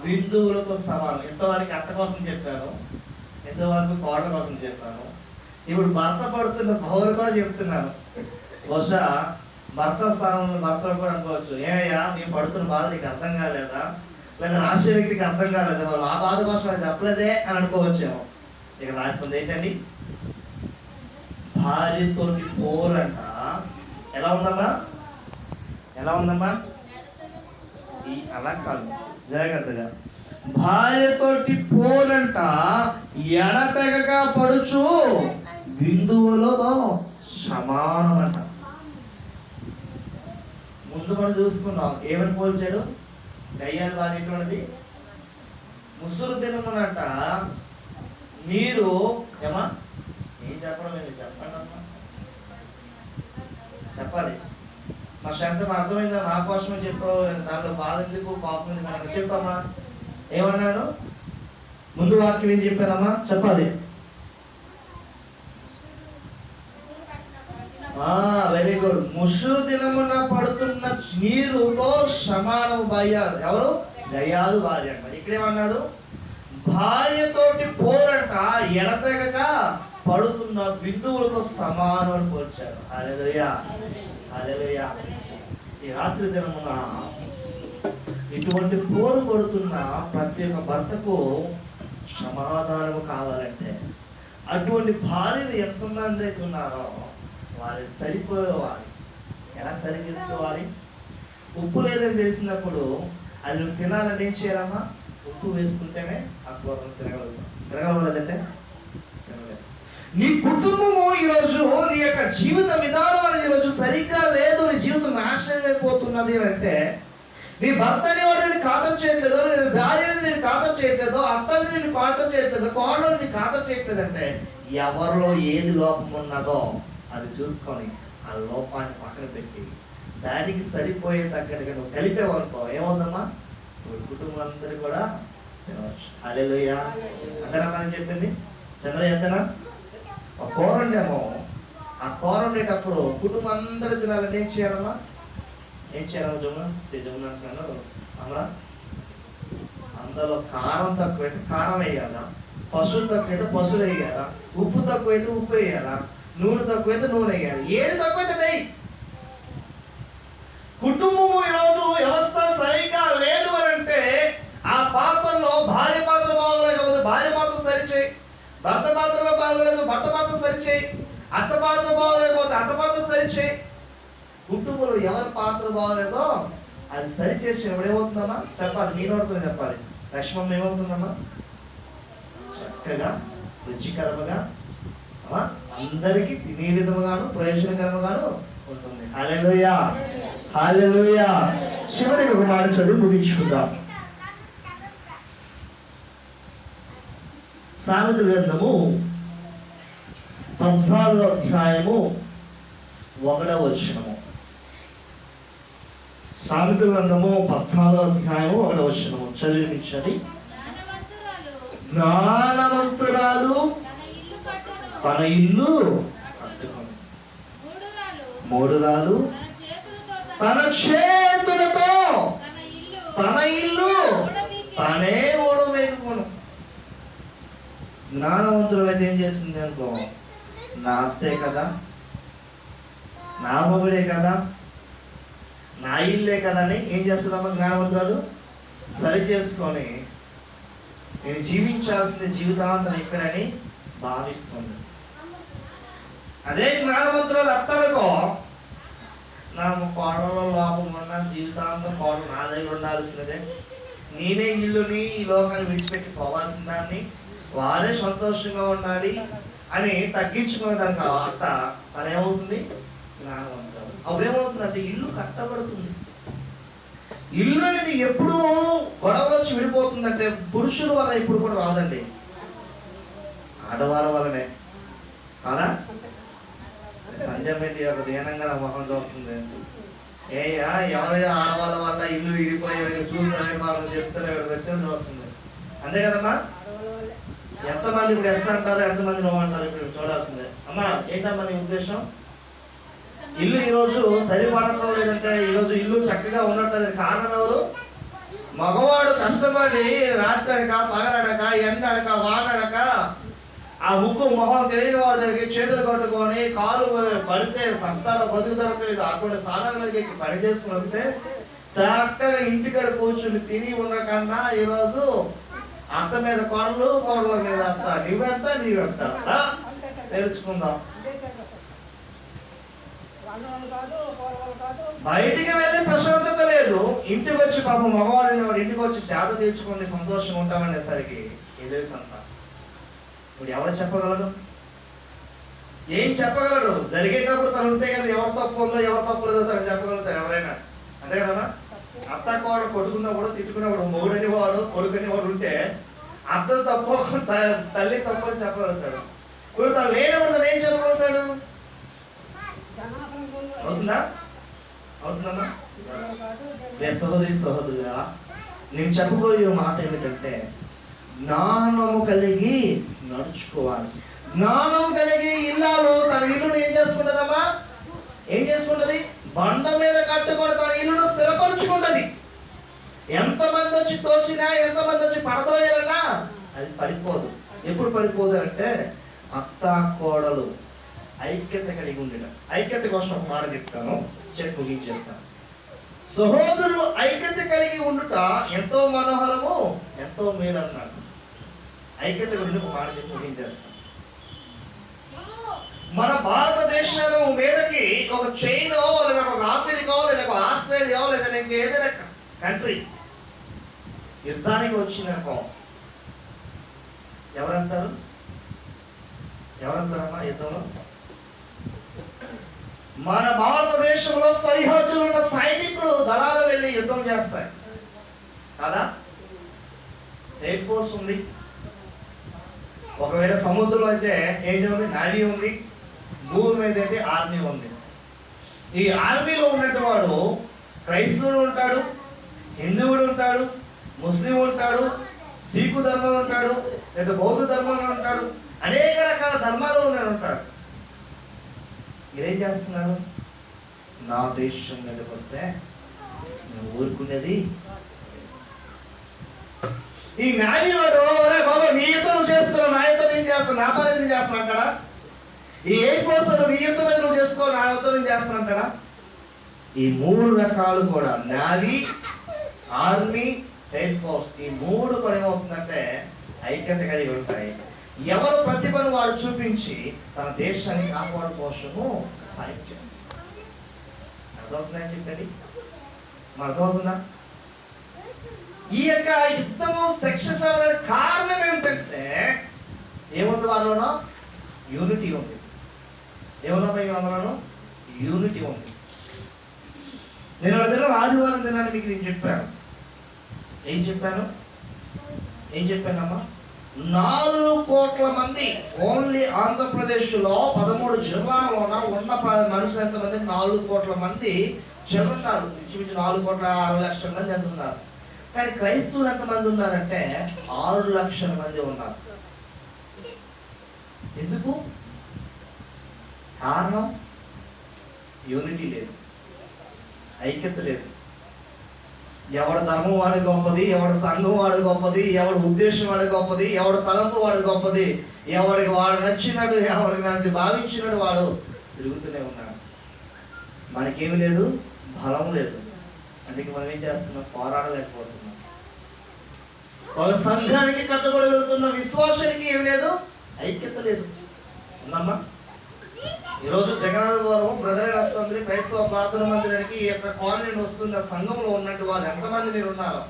Speaker 1: బిందువులతో సమానం. ఎంతవరకు అత్త కోసం చెప్పాను, ఎంతవరకు కోడల కోసం చెప్పాను. ఇప్పుడు భర్త పడుతున్న పౌరు కూడా చెప్తున్నాను. బహుశా భర్త స్థానంలో భర్తలు కూడా అనుకోవచ్చు, ఏమయ్యా మేము పడుతున్న బాధ నీకు అర్థం కాలేదా, లేదా రాసే వ్యక్తికి అర్థం కాలేదా, వాళ్ళు ఆ బాధ కోసం అది చెప్పలేదే అని అనుకోవచ్చేమో. ఇక రాస్తుంది ఏంటండి? భార్యతోటి పోరంట. ఎలా ఉందమ్మా? ఎలా ఉందమ్మా? అలా కాదు, జాగ్రత్తగా. భార్యతోటి పోరంట ఎడతెగక పడుచు బిందువులతో సమానమంట. ముందు మనం చూసుకున్నాం. ఏమని పోల్చాడు? గయ్యాల భార్య ఎటువంటిది? ముసురు దినమునట మీరు ఏమా ఏం చెప్పడం ఏంటి చెప్పండి అమ్మా, చెప్పాలి. మా శాంతం అర్థమైందా? నా కోసమే చెప్పావు, దాంట్లో బాధ ఎందుకు, పాపం ఎందుకు కనుక చెప్పమ్మా. ఏమన్నాను? ముందు వాక్యం ఏం చెప్పానమ్మా, చెప్పాలి. Very good. ముసురు దినమున పడుతున్న నీరుతో సమానము భార్య. ఎవరు? గయాలు భార్య అంట. ఇక్కడేమన్నాడు? భార్యతోటి పోరంట ఎడతెగక పడుతున్న బిందువులతో సమానం అని పోల్చాడు. హల్లెలూయా, హల్లెలూయా. ఈ రాత్రి దినమున ఇటువంటి పోరు పడుతున్న ప్రతి ఒక్క భర్తకు సమాధానము కావాలంటే అటువంటి భార్యలు ఎంతమంది అయితే ఉన్నారో వారి సరిపోయేవారు ఎలా సరి చేసుకోవాలి? ఉప్పు లేదని తెలిసినప్పుడు అది నువ్వు తినాలని ఏం చేయాలమ్మా? ఉప్పు వేసుకుంటేనే ఆ కూరను తినగలదంటే తినలేదు. నీ కుటుంబము ఈరోజు నీ యొక్క జీవిత విధానం అనేది ఈరోజు సరిగ్గా లేదు, నీ జీవితం నాశనం అయిపోతున్నది అంటే నీ భర్తని వాడు నేను ఖాతం చేయట్లేదు, నీ భార్యని నేను ఖాతం చేయట్లేదు, అత్తని నేను ఖాతం చేయట్లేదు, కోడలు నీ ఖాతం చేయట్లేదు అంటే ఎవరిలో ఏది లోపం ఉన్నదో అది చూసుకొని ఆ లోపాన్ని పక్కన పెట్టి దానికి సరిపోయే తగ్గట్టుగా నువ్వు కలిపేవనుకో ఏమవుతుందమ్మా? కుటుంబం అందరూ కూడా తినవచ్చు. హల్లెలూయా. అంతేనా మనం చెప్పింది? చంద్ర ఎంతనా? ఒక కూర ఉండేమో, ఆ కూర ఉండేటప్పుడు కుటుంబం అందరూ తినాలని ఏం చేయాలమ్మా? ఏం చేయాలమ్మా? జమున అంటున్నాను అమ్మా. అందులో కారం తక్కువైతే కారం వేయాలా, పసులు తక్కువైతే పసులు వేయాలా, ఉప్పు తక్కువైతే ఉప్పు వేయాలా, నూనె తక్కువైతే నూనె వేయాలి. ఏది తక్కువైతే నెయ్యి. కుటుంబము ఈరోజు వ్యవస్థ సరిగా లేదు అని అంటే ఆ పాత్రలో భార్య పాత్ర బాగోలేకపోతే భార్య పాత్ర సరిచేయి, భర్త పాత్రలో బాగోలేదు భర్త పాత్ర సరిచేయి, అత్త పాత్ర బాగోలేకపోతే అత్త పాత్ర సరిచేయి. కుటుంబంలో ఎవరి పాత్ర బాగోలేదో అది సరిచేసినప్పుడు ఏమవుతుందమ్మా? చెప్పాలి, మీ నోటితో చెప్పాలి. లక్ష్మమ్మ ఏమవుతుందమ్మా? చక్కగా రుచికరముగా అందరికీ తినే విధముగాను ప్రయోజనకరముగాను ఉంటుంది. హల్లెలూయా, హల్లెలూయా. చివరి ఒక మాట చదివి ముగించుకుందాం. సామెతల గ్రంథము 14వ అధ్యాయము 1వ వచనము. సామెతల గ్రంథము 14వ అధ్యాయము 1వ వచనము చదివించండి. జ్ఞానవంతురాలు తన ఇల్లు కట్టుకొని, మూఢురాలు తన చేతులతో తన ఇల్లు తనే ఊడవేసుకును. జ్ఞానవంతుడు అయితే ఏం చేస్తుంది అనుకో, నా అత్తే కదా, నా మొగుడే కదా, నా ఇల్లే కదా అని ఏం చేస్తుందమ్మా? జ్ఞానవంతురాలు సరి చేసుకొని నేను జీవించాల్సిన జీవితాంతం ఇక్కడని భావిస్తుంది. అదే జ్ఞానవంతురాలు అత్తలకో, నా కోడలో లోపం ఉన్న జీవితాంతం కోడలు నా దగ్గర ఉండాల్సినదే, నేనే ఇల్లుని ఈ లోకాన్ని విడిచిపెట్టి పోవాల్సిన దాన్ని, వారే సంతోషంగా ఉండాలి అని తగ్గించుకునే దానికి అత్త తనేమవుతుంది? జ్ఞానవంతురాలు. అప్పుడు ఏమవుతుందంటే ఇల్లు కట్టబడుతుంది. ఇల్లు అనేది ఎప్పుడు గొడవ వచ్చి విడిపోతుందంటే పురుషుల వల్ల ఇప్పుడు కూడా రాదండి, ఆడవాళ్ళ వల్లనే కాదా? సంధ్య పెట్టి ఒక దీనంగా నా మొహం చూస్తుంది. ఎవరైనా ఆడవాళ్ళ వల్ల ఇల్లు విడిపోయి చూస్తానే మాకు చెప్తానే ఇక్కడికి వచ్చి చూస్తుంది. అంతే కదమ్మా? ఎంతమంది ఇప్పుడు ఎస్ అంటారు, ఎంతమంది నో అంటారు ఇప్పుడు చూడాల్సిందే. అమ్మా ఏంటమ్మా నీ ఉద్దేశం? ఇల్లు ఈరోజు సరిపడటం లేదంటే ఈరోజు ఇల్లు చక్కగా ఉండటం కారణం ఎవరు? మగవాడు కష్టపడి రాత్రి అనక పగలడక ఎండడక వాడడక ఆ ముక్కు మొహం తెలియని వాడి దగ్గరికి చేతులు కట్టుకొని కాలు పడితే సస్తాలో బతుకుదొరకలేదు అక్కడ స్థానాల దగ్గరికి పని చేసుకుని వస్తే చక్కగా ఇంటికాడ కూర్చుని తిని ఉండకన్నా ఈరోజు అత్త మీద కోడలు, కోడల మీద అత్త, నీవెంత తెలుసుకుందాం. బయటికి వెళ్ళి ప్రశాంతత లేదు, ఇంటికి వచ్చి పాపం మగవాడిని వాడు ఇంటికి వచ్చి శాత తీర్చుకొని సంతోషంగా ఉంటామనేసరికి ఇదే సంత. ఇప్పుడు ఎవరు చెప్పగలడు? ఏం చెప్పగలడు? జరిగేటప్పుడు తను ఉంటే కదా ఎవరు తప్పు ఉందో ఎవరు తప్పు లేదో తను చెప్పగలుగుతారు ఎవరైనా, అంతే కదమ్మా? అత్త కోడ కొట్టుకున్నప్పుడు తిట్టుకున్నప్పుడు మొగుడని వాడు కొడుకుని వాడు ఉంటే అతను తప్పు తల్లి తప్పు అని చెప్పగలుగుతాడు. ఇప్పుడు తను లేనప్పుడు తను ఏం చెప్పగలుగుతాడు? అవుతుందా? అవుతుందమ్మా? సహోదరి సహోదరుగా నేను చెప్పబోయే మాట ఏమిటంటే, జ్ఞానము కలిగి నడుచుకోవాలి. జ్ఞానం కలిగి ఇల్లాలు తన ఇల్లును ఏం చేసుకుంటదమ్మా? ఏం చేసుకుంటది? బండ మీద కట్టుకొని తన ఇల్లును స్థిరపరుచుకుంటది. ఎంతమంది వచ్చి తోచినా, ఎంతమంది వచ్చి పడతోయాలన్నా అది పడిపోదు. ఎప్పుడు పడిపోదు అంటే అత్త కోడలు ఐక్యత కలిగి ఉండడం. ఐక్యత కోసం ఒక మాట చెప్తాను, చెప్పి ముగించేస్తాను. సహోదరులు ఐక్యత కలిగి ఉండుట ఎంతో మనోహరము, ఎంతో మేలు అన్నాడు. ఐక్యత గురించి ఒక మాట చెప్పి ముగించేస్తాను. మన భారతదేశం మీదకి ఒక చైనా లేదా ఒక అమెరికా లేదా ఒక ఆస్ట్రేలియా లేదా ఇంకేదైనా కంట్రీ యుద్ధానికి వచ్చిందనుకో, ఎవరంటారు? ఎవరంటారమ్మా యుద్ధంలో? మన భారతదేశంలో సరిహద్దులు ఉన్న సైనికులు దళాలు వెళ్ళి యుద్ధం చేస్తాయి కదా. ఎయిర్ ఫోర్స్ ఉంది. ఒకవేళ సముద్రంలో అయితే ఏం ఉంది? నావీ ఉంది. భూమి మీద అయితే ఆర్మీ ఉంది. ఈ ఆర్మీలో ఉన్నట్టు వాడు క్రైస్తవుడు ఉంటాడు, హిందువుడు ఉంటాడు, ముస్లిం ఉంటాడు, సిక్కు ధర్మం ఉంటాడు, లేదా బౌద్ధ ధర్మంలో ఉంటాడు, అనేక రకాల ధర్మాలు ఉంటాడు. మీరేం చేస్తున్నారు? నా దేశం మీదకి వస్తే నేను ఊరుకునేది. ఈ నాని వాడు బాబా నీ యుద్ధం నువ్వు చేస్తున్నావు, నా యుద్ధం నేను చేస్తాను, నా పని నేను చేస్తాను అంటాడా? ఈ ఎయిర్ ఫోర్స్ నీ యుద్ధం మీద నువ్వు చేసుకో, నా యుద్ధం నేను చేస్తాను అంటాడా? ఈ మూడు రకాలు కూడా నావీ, ఆర్మీ, ఎయిర్ ఫోర్స్, ఈ మూడు కూడా ఏమవుతుందంటే ఐక్యత కలిగి ఉంటాయి. ఎవరు ప్రతిభను వాడు చూపించి తన దేశాన్ని కాపాడు కోసము ఫైట్ చేస్తారు. అర్థమవుతుందని చెప్పేది మన అర్థమవుతుందా? ఈ యొక్క యుద్ధము సక్సెస్ అవ్వడానికి కారణం ఏమిటంటే ఏముంది వాళ్ళలో? యూనిటీ ఉంది. ఏముందమ్మా అందులోనూ? యూనిటీ ఉంది. నేను ఆదివారం దినాన్ని మీకు నేను చెప్పాను. ఏం చెప్పానమ్మా? 4 కోట్ల మంది ఓన్లీ ఆంధ్రప్రదేశ్ లో 13 జిల్లాలోన ఉన్న మనుషులు ఎంతమంది? 4 కోట్ల మంది చెల్లున్నారు. ఇంచుమించు 4,60,00,000 మంది ఎంత ఉన్నారు. కానీ క్రైస్తవులు ఎంతమంది ఉన్నారంటే 6 లక్షల మంది ఉన్నారు. ఎందుకు? కారణం యూనిటీ లేదు, ఐక్యత లేదు. ఎవడ ధర్మం వాడి గొప్పది, ఎవడ సంఘం వాడి గొప్పది, ఎవడ ఉద్దేశం వాడి గొప్పది, ఎవడ తలంపు వాడి గొప్పది, ఎవడికి వాడు నచ్చినట్టు, ఎవడికి నచ్చి భావించినట్టు వాడు తిరుగుతూనే ఉన్నాడు. మనకేమి లేదు, బలం లేదు. అందుకే మనం ఏం చేస్తున్నాం? పోరాడలేకపోతున్నాం. ఒక సంఘానికి కట్టుబడి వెళ్తున్న విశ్వాసానికి ఏమి లేదు, ఐక్యత లేదు. ఉందమ్మా? ఈరోజు జగన్నాథపురం బ్రదర్ అసెంబ్లీ క్రైస్తవ ప్రార్థన మందిరానికి ఈ యొక్క కాలనీ వస్తున్న సంఘంలో ఉన్నట్టు వాళ్ళు ఎంతమంది మీరు ఉన్నారో,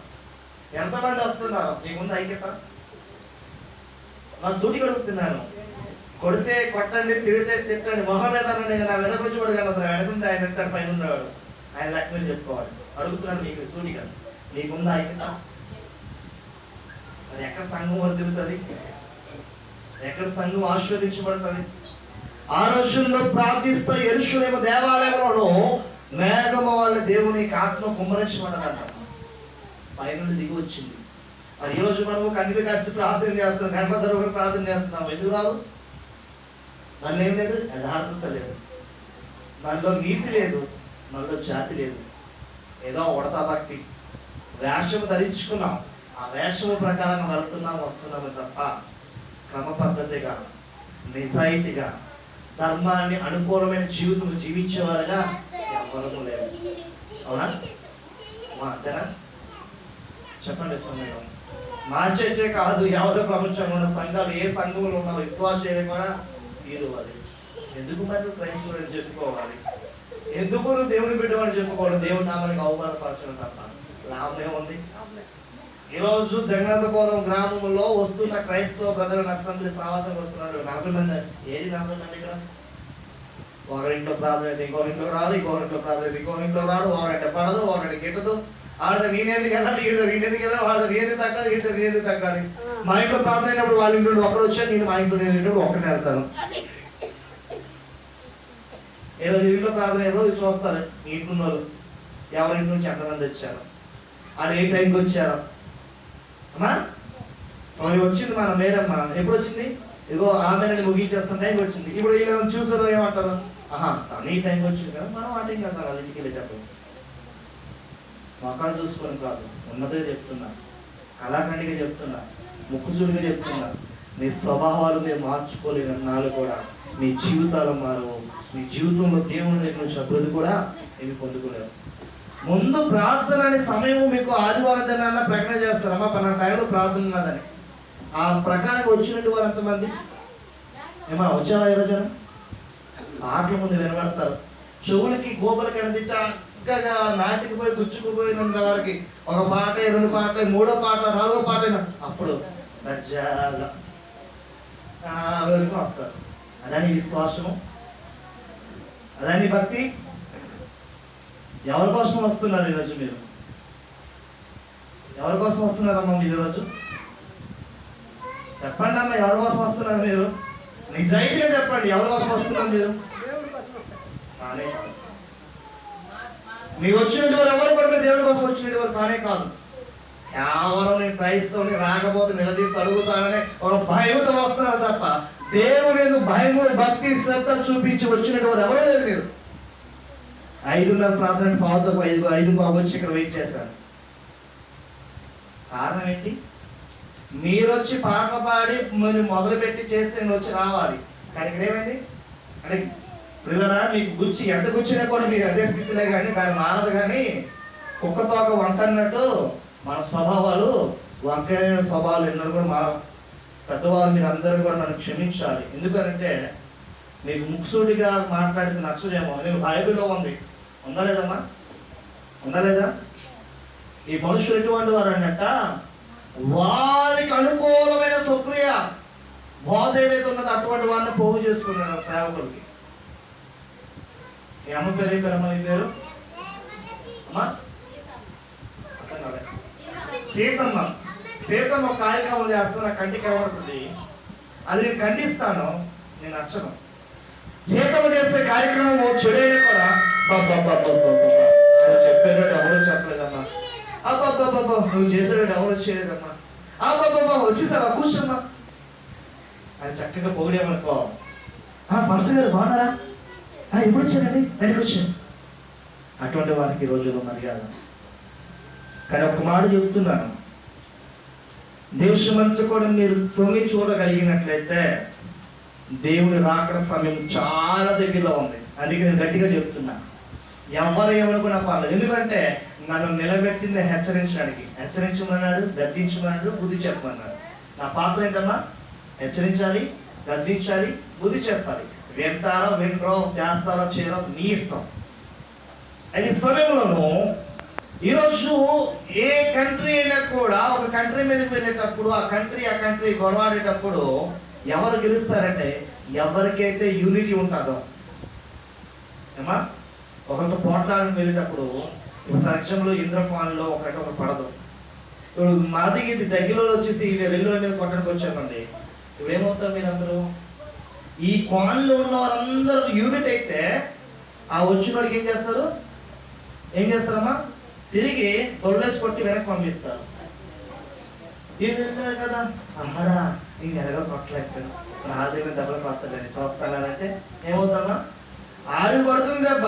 Speaker 1: ఎంతమంది వస్తున్నారో మీ ముందు ఐక్యత? మా సూటి అడుగుతున్నాను. కొడితే కొట్టండి, తిడితే తిట్టండి, మొహం మీద అనండి. నా వెనక నుంచి కూడా కలదు, వెనకుంటే ఆయన తింటాడు, పైన ఉండేవాడు, ఆయన లెక్క మీరు చెప్పుకోవాలి. అడుగుతున్నాను మీకు సూటిగా, మీకుందా ఐక్యత? మరి ఎక్కడ సంఘం వాళ్ళు తిరుగుతుంది? ఎక్కడ సంఘం ఆశీర్వదించబడుతుంది? ఆ రోజుల్లో ప్రార్థిస్తా యెరూషలేము దేవాలయంలో మేఘము వాళ్ళ దేవునికి ఆత్మ కుమ్మరించబడ్డదంట, పైనుండి దిగి వచ్చింది. మరి ఈ రోజు మనము కన్నిక ఖర్చు ప్రార్థన చేస్తున్నాం, గంటల తరబడి ప్రార్థన చేస్తున్నాం. ఎందుకు రాదు? మనలో ఏం లేదు, యథార్థత లేదు, మనలో నీతి లేదు, మనలో జాతి లేదు. ఏదో ఉడతా భక్తి వేషము ధరించుకున్నాం, ఆ వేషము ప్రకారంగా వెళుతున్నాం వస్తున్నాము తప్ప క్రమ పద్ధతిగా, నిజాయితీగా, ధర్మాన్ని అనుకూలమైన జీవితం జీవించేవారుగా ఎవరూ లేదు. అవునా? అంతేనా? చెప్పండి. సమయం మార్చే కాదు, యావత ప్రపంచంలో ఉన్న సంఘాలు, ఏ సంఘంలో ఉన్న విశ్వాసాలు కూడా తీరు. అది ఎందుకు మరి క్రైస్తవుడు చెప్పుకోవాలి? ఎందుకు నువ్వు దేవుని బిడ్డమని చెప్పుకోవడం? దేవుడి నామానికి అవమానపరచడం తప్ప లాభం ఉంది? ఈరోజు జగన్నాథపురం గ్రామంలో వస్తున్న క్రైస్తవ బ్రదర్ అసెంబ్లీ సమావేశం వస్తున్నాడు 40 మంది. ఏది 40 మంది? ఇక్కడ ఒకరింట్లో ప్రార్థన అయితే ఇంకోరింట్లో రాదు, ఇంకోరింట్లో ప్రార్థన అయితే ఇంకోరింట్లో రాడు, ఒకరంటే పడదు, ఒకటి గిట్టదు. ఆడద నేనేది వెళ్ళాలి, ఈడద నేనేది వెళ్ళాలి, ఆడద నేనేది తగ్గాలి, ఈడద నేనేది తగ్గాలి. మా ఇంట్లో ప్రార్థన అయినప్పుడు వాళ్ళ ఇంట్లో ఒకరు వచ్చారు, నేను మా ఇంట్లో వెళ్ళినప్పుడు ఒక్కనే వెళ్తాను. ఏదో ఇంట్లో ప్రార్థన అయినప్పుడు చూస్తారు మీ ఇంట్లో వాళ్ళు ఎవరింటి నుంచి ఎంతమంది వచ్చారు, వాళ్ళు ఏ టైంకి వచ్చారు. అమ్మా మరి వచ్చింది మన మేరమ్మ ఎప్పుడు వచ్చింది, ఇదిగో ఆమె ముగించేస్తున్న టైంకి వచ్చింది. ఇప్పుడు ఇలా చూసారు ఏమంటారు, ఆహా తను ఈ టైంకి వచ్చింది కదా, మనం ఆ టైంకి వెళ్తాం వాళ్ళ ఇంటికి వెళ్ళేటప్పుడు. మొక్కలు చూసుకొని కాదు, ఉన్నదే చెప్తున్నా, కళాఖండిగా చెప్తున్నా, ముక్కుసూడిగా చెప్తున్నా. మీ స్వభావాలు మీరు మార్చుకోలేని నాళ్ళు కూడా మీ జీవితాలు మారవు. మీ జీవితంలో దేవుని దగ్గర నుంచి అభివృద్ధి కూడా ఏమి పొందుకోలేరు. ముందు ప్రార్థన అనే సమయం మీకు ఆదివారం దినాన్న ప్రకటన చేస్తారమ్మా, పలానా టైంలో ప్రార్థన ఉన్నదని. ఆ ప్రకారం వచ్చినట్టు వారు ఎంతమంది ఏమా వచ్చావా ఈరోజు? ఆటల ముందు వినబడతారు, చెవులకి గోపులకి అనేది చక్కగా నాటికి పోయి గుచ్చుకుపోయినంత వారికి ఒక పాట, రెండు పాటలు, మూడో పాట, నాలుగో పాట అయినా అప్పుడు దర్జాగా వరకు వస్తారు. అదని విశ్వాసము, అదని భక్తి. ఎవరి కోసం వస్తున్నారు ఈరోజు మీరు? ఎవరి కోసం వస్తున్నారమ్మా మీరు ఈరోజు? చెప్పండి అమ్మా, ఎవరి కోసం వస్తున్నారు మీరు? నిజాయితీగా చెప్పండి, ఎవరి కోసం వస్తున్నారు మీరు? మీరు వచ్చినట్టు వారు ఎవరు కూడా దేవుడి కోసం వచ్చినట్టు వారు కానే కాదు. కేవలం నేను క్రైస్తవుని రాకపోతే నిలదీసి అడుగుతానని ఒక భయంతో వస్తున్నారు తప్ప దేవుని మీద భయము, భక్తి, శ్రద్ధ చూపించి వచ్చినట్టు వారు ఎవరు లేదు. మీరు 5:30 ప్రార్థన పావుతో 5 వచ్చి ఇక్కడ వెయిట్ చేశాను. కారణం ఏంటి? మీరు వచ్చి పాటలు పాడి మీరు మొదలుపెట్టి చేస్తే నేను వచ్చి రావాలి. కానీ ఇక్కడ ఏమైంది అంటే పిల్లరా, మీకు గుచ్చి ఎంత గుచ్చినా కూడా మీరు అదే స్థితిలో కానీ దాన్ని మారదు. కానీ కుక్కతోక వంకన్నట్టు మన స్వభావాలు, వంకరైన స్వభావాలు ఎన్నో కూడా మారం. పెద్దవాళ్ళు మీరు అందరూ కూడా నన్ను క్షమించాలి. ఎందుకంటే మీకు ముక్సూడిగా మాట్లాడితే నచ్చదేమో. నేను బైబిల్లో ఉంది, ఉందా లేదమ్మా? ఉందా లేదా? ఈ మనుషులు ఎటువంటి వారు అన్నట్ట, వారికి అనుకూలమైన స్వక్రియ బోధ ఏదైతే ఉన్నదో అటువంటి వారిని పోగు చేసుకున్నాడు సేవకులకి. ఈ అమ్మ పేరు, పేరమ్మ ఈ పేరు అమ్మా అర్థం కాలే. సీతమ్మ. సీతమ్మ ఒక కార్యక్రమం చేస్తుంది, నాకు కంటికి కనబడుతుంది. అది నేను ఖండిస్తాను, నేను నచ్చను. సీతమ్మ చేసే కార్యక్రమం చెడైనా కూడా నువ్వు చెప్పేటట్టు ఎవరో చెప్పలేదమ్మా, అబ్బాబ్బాబ్బా నువ్వు చేసేటట్టు ఎవరో చేయలేదమ్మా, అబ్బాబ్బా వచ్చేసావా కూర్చోమ్మా అని చక్కగా పొగిడేమనుకో, పర్సన్ గారు బాగున్నారా, ఎప్పుడు వచ్చారండి, రండి కూర్చోండి. అటువంటి వారికి ఈ రోజుల్లో మర్యాద. కానీ ఒక మాట చెప్తున్నాను, దేశమంతా కూడా మీరు తొంగి చూడగలిగినట్లయితే దేవుని రాకడ సమయం చాలా దగ్గరలో ఉంది. అందుకే నేను గట్టిగా చెప్తున్నా, ఎవరు ఏమనుకున్నా పర్లేదు. ఎందుకంటే నన్ను నిలబెట్టింది హెచ్చరించడానికి. హెచ్చరించమన్నాడు, గద్దించమన్నాడు, బుద్ధి చెప్పమన్నాడు. నా పాత్ర ఏంటమ్మా? హెచ్చరించాలి, గద్దించాలి, బుద్ధి చెప్పాలి. వింటారో వింటారో, చేస్తారో చేయరో నీ ఇష్టం. అది సమయంలోనూ ఈరోజు ఏ కంట్రీ అయినా కూడా ఒక కంట్రీ మీదకి వెళ్ళేటప్పుడు ఆ కంట్రీ గొడవాడేటప్పుడు ఎవరు గెలుస్తారంటే ఎవరికైతే యూనిటీ ఉంటుందో. ఏమా ఒకరితో పోట్లాడడానికి వెళ్ళేటప్పుడు ఇప్పుడు ఫర్ ఎగ్జాంపుల్ ఇంద్రపాన్లో ఒకటి పడదు. ఇప్పుడు మాది ఇది జగ్గిలో వచ్చేసి రెల్లుల మీద కొట్టడానికి వచ్చామండి. ఇప్పుడు ఏమవుతారు మీరందరూ? ఈ కాన్లో ఉన్న వారందరూ యూనిట్ అయితే ఆ వచ్చిన వాడికి ఏం చేస్తారమ్మా? తిరిగి తొలలేసి కొట్టి వెనక్కి పంపిస్తారు. ఏం వెళ్ళారు కదా, అమ్మడా నేను ఎలాగో కొట్టలేకపోయాను, నా దగ్గర దెబ్బలు కొడతాడని చూస్తానంటే ఏమవుతామా? ఆడి పడుతుంది దెబ్బ,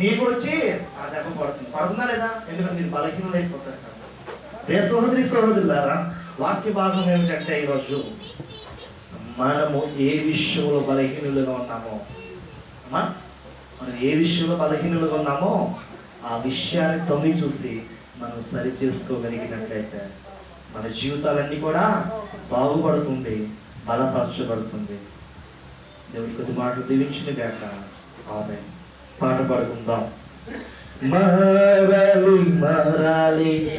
Speaker 1: నీకు వచ్చి ఆ దెబ్బ పడుతుందా లేదా? ఎందుకంటే మీరు బలహీనులు అయిపోతారు కదా. రే సహోదరులారా, వాక్య భాగం ఏమిటంటే ఈరోజు మనము ఏ విషయంలో బలహీనులుగా ఉన్నామో, మనం ఏ విషయంలో బలహీనులుగా ఉన్నామో ఆ విషయాన్ని తొంగి చూసి మనం సరి చేసుకోగలిగినట్లయితే మన జీవితాలన్నీ కూడా బాగుపడుతుంది, బలపరచబడుతుంది. దేవుడి కొద్ది మాటలు దీవించిన గాక. ఆమేన్. పాట పాడుకుందాం. మారాలి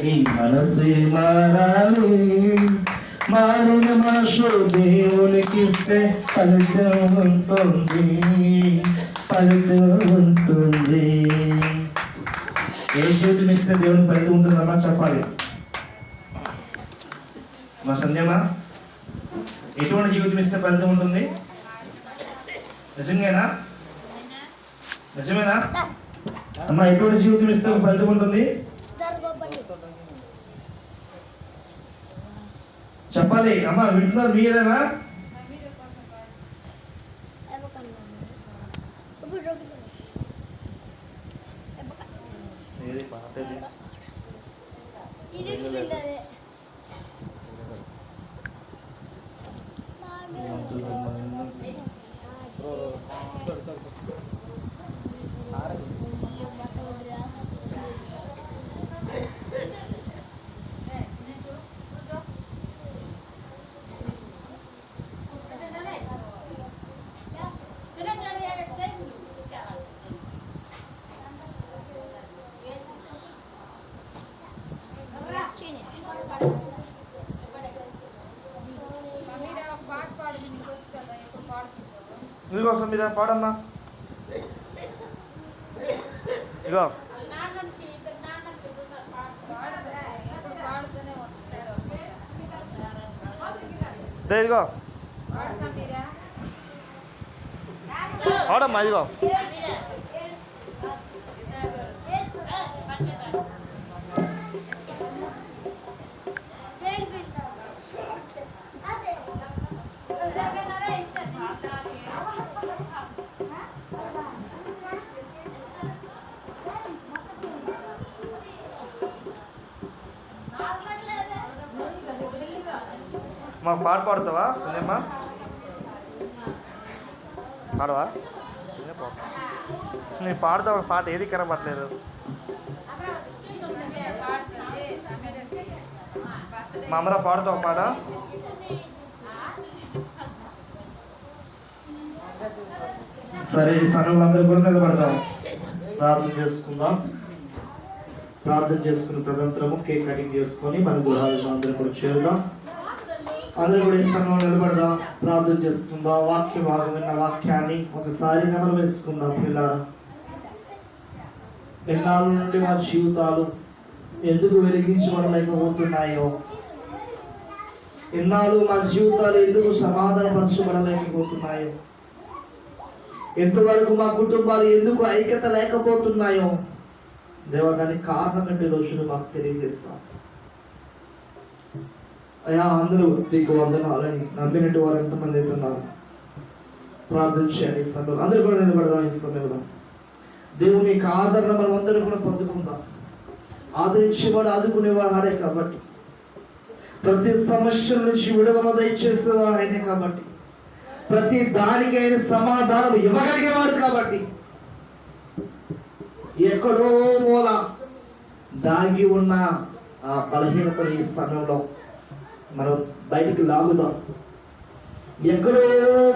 Speaker 1: నీ మనసు మారాలి, మారిన మనసు దేవునికిస్తే ఫలితం ఉంటుంది. ఏ జీవితం ఇస్తే దేవుని ఫలితం ఉంటుందమ్మా చెప్పాలి. మా సంధ్యమా, ఎటువంటి జీవితం ఇస్తే ఫలితం ఉంటుంది? నిజంగానా? నిజమేనా అమ్మ? ఎటువంటి జీవితం ఇస్తే ఫలితం ఉంటుంది చెప్పాలి అమ్మ. వింటున్నారు మీరేనా? ఇదిగో సంబీరా పాడమ్మా. ఇగో ఇదిగో పాడమ్మా. ఇదిగో మాకు పాట పాడుతావా సినిమా? పాడవా? నేను పాడుతావు పాట ఏది కనబట్టలేదు. మా అమ్మరా పాడుతావు పాట? సరే, ఈ సమయంలో అందరూ కూడా నిలబడతాం, ప్రార్థన చేసుకుందాం. ప్రార్థన చేసుకున్న తదంతరము కేక్ కటింగ్ చేసుకొని మన గృహాలను అందరూ కూడా చేరుదాం. అందరూ కూడా ఈ సమయంలో నిలబడదాం, ప్రార్థన చేసుకుందాం. వాక్య భాగం విన్న వాక్యాన్ని ఒకసారి నెమరు వేసుకుందాం. పిల్లారా, ఎన్నాళ్ళ నుండి మా జీవితాలు ఎందుకు వెలిగించబడలేకపోతున్నాయో, ఎన్నాళ్ళు మా జీవితాలు ఎందుకు సమాధానపరచబడలేకపోతున్నాయో, ఎంతవరకు మా కుటుంబాలు ఎందుకు ఐక్యత లేకపోతున్నాయో, దేవా దానికి కారణం ఏంటి రోజులు మాకు తెలియజేస్తాం. అయ్యా, అందరూ నీకు వందనాలని నమ్మినట్టు వారు ఎంతమంది అయితే ఉన్నారు ప్రార్థించండి. ఈ సమయంలో అందరూ కూడా నిలబడదాం. ఈ సమయంలో దేవుని యొక్క ఆదరణ మనం అందరూ కూడా పొందుకుందాం. ఆదరించేవాడు ఆదుకునేవాడు ఆడే కాబట్టి, ప్రతి సమస్య నుంచి విడుదల దయచేసేవాడు ఆయనే కాబట్టి, ప్రతి దానికి ఆయన సమాధానం ఇవ్వగలిగేవాడు కాబట్టి, ఎక్కడో మూల దాగి ఉన్న ఆ బలహీనతను ఈ సమయంలో మనం బయటికి లాగుదాం. ఎక్కడో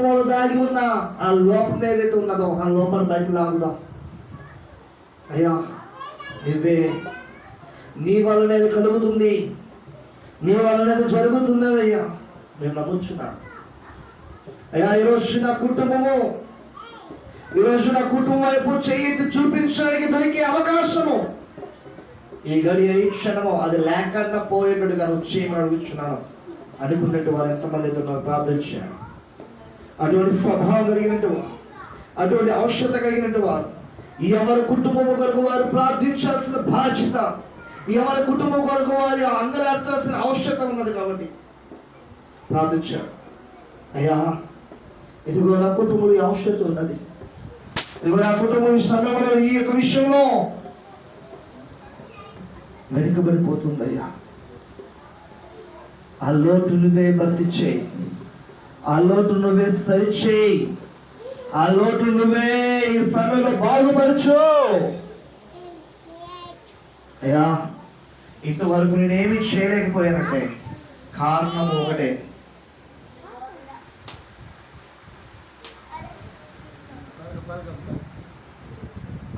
Speaker 1: మూల దాగి ఉన్న ఆ లోపం ఏదైతే ఉన్నదో ఆ లోపల బయటకు లాగుదాం. అయ్యా, నువ్వే, నీ వల్లనేది కలుగుతుంది, నీ వల్లనేది జరుగుతున్నది అయ్యా, మేము నమ్ముచున్నాం. అయ్యా, ఈరోజు నా కుటుంబము, ఈరోజు నా కుటుంబం వైపు చేయి చూపించడానికి దొరికే అవకాశము ఈ గడియ ఈ క్షణము అది లేకుండా పోయేటట్టుగా నువ్వు చేయమని అడుగుతున్నాను. అనుకున్నట్టు వారు ఎంతమంది అయితే ఉన్నారు ప్రార్థించారు. అటువంటి స్వభావం కలిగినట్టు, అటువంటి అవసరత కలిగినట్టు వారు, ఎవరి కుటుంబం కొరకు వారు ప్రార్థించాల్సిన బాధ్యత, ఎవరి కుటుంబం కొరకు వారి అంగలార్చాల్సిన అవసరత ఉన్నది కాబట్టి ప్రార్థించారు. అయ్యా, ఇదిగో నా కుటుంబం ఈ అవసరత ఉన్నది, ఇదిగో నా కుటుంబం ఈ సమయంలో ఈ యొక్క విషయంలో వెనుకబడిపోతుంది అయ్యా, ఆ లోటు నువ్వే భర్తీ చేయి, ఆ లోటు నువ్వే సరిచేయి, ఆ లోటు నువ్వే ఈ సమయంలో బాగుపరచు అయ్యా. ఇంతవరకు నేనేమి చేయలేకపోయానంటే కారణం ఒకటే,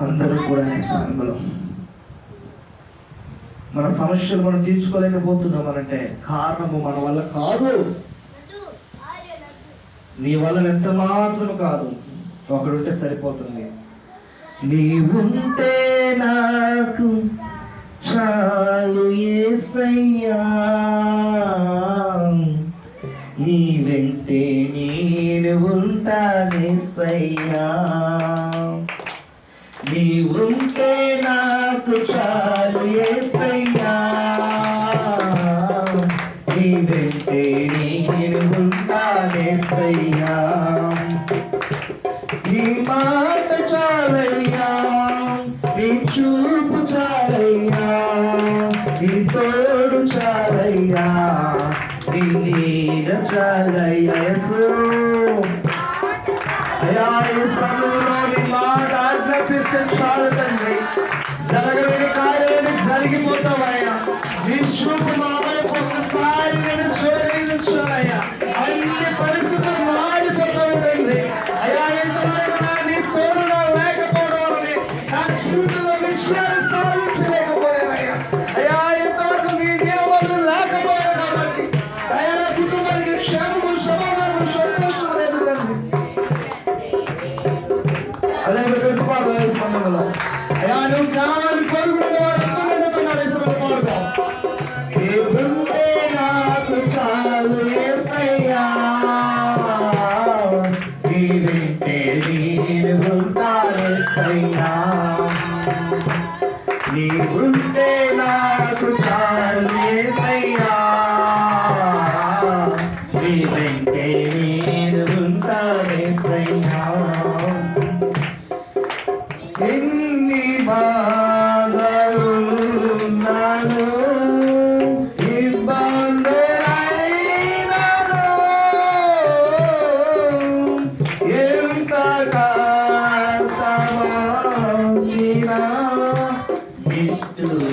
Speaker 1: అందరూ కూడా ఈ సమయంలో మన సమస్యలు మనం తీర్చుకోలేకపోతున్నామనంటే కారణము మన వల్ల కాదు, నీ వల్ల ఎంత మాత్రం కాదు. ఒకడుంటే సరిపోతుంది. నీవుంటే నాకు చాలు యేసయ్యా, నీ వెంటే నేను ఉంటానేసయ్యా, నీ ఉంటే నాకు చాలు యేసయ్యా, నీ వెంటే నేను ఉంటానేసయ్యా, నీ మాట చాలయ్యా, నీ చూపు చాలయ్యా, నీ తోడు చాలయ్యా, నీ నీడ చాలయ్యా. యేసు అయ్యా, ఈ సమయంలో నీ మాట ఆజ్ఞాపిస్తే చాలు తండ్రి. జరగలేని కార్యాలు జరిగిపోతావయ్యా. నీ చూపు మా వైపు ఒకసారి నేను చూడలేదయ్యా. అన్ని పరిస్థితులు మారిపోతావు తండ్రి. అయ్యా, ఎంతవరకు నీ తోడుగా లేకపోవడం వల్ల నా జీవితంలో విషయాలు సాధించలేకపోయానయ్యా. అయ్యా, ఎంతవరకు నీ నిలవలు లేకపోయా కాబట్టి అయ్యా, నా కుటుంబానికి క్షేమము, సమాధానము, సంతోషం లేదు తండ్రి. అదే సమయంలో అయ్యా, నువ్వు కావాలి కోరుకునే వారందరూ కోరుతాం. నీవుంటే నాకు చాలు యేసయ్యా, నీ వెంటే నేను ఉంటానేసయ్యా, నీవుంటే నాకు చాలు యేసయ్యా, నీ వెంటే నేను ఉంటానేసయ్యా. ఎన్ని బాధలున్నాను, ఇబ్బందులైనను, ఎంత కష్టమొచ్చినా నిష్ఠురమైనను,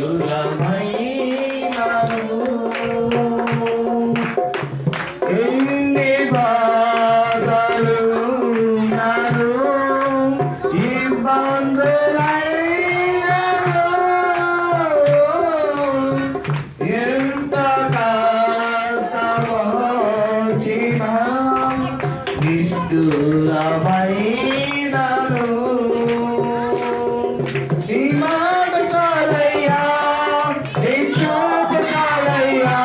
Speaker 1: ఎన్ని బాధలున్నాను, ఇబ్బందులైనను, ఎంత కష్టమొచ్చినా నిష్ఠురమైనను, నీ మాట చాలయ్యా, నీ చూపు చాలయ్యా,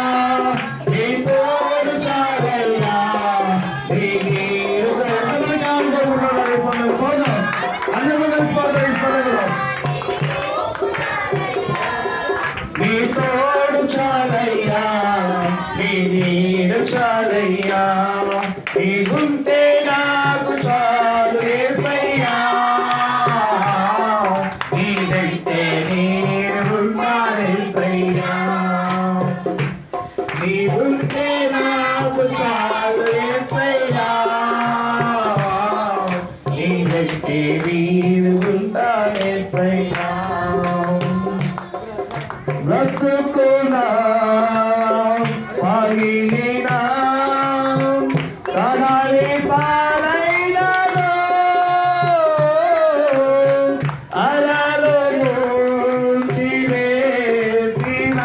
Speaker 1: నీ తోడు చాలయ్యా, నీ నీరు చాలయ్యా. నీ తోడు చాలయ్యా, నీ నీరు చాలయ్యా, నీ ఉంటే నాకు చాలు యేసయ్యా, నీ వెంటే నేను ఉంటానేసయ్యా, నీ ఉంటే నాకు చాలు యేసయ్యా, నీ వెంటే నేను ఉంటానేసయ్యా. బ్రతుకునా పగిలినా కడాలి పాలైనను, అలలు ముంచివేసిన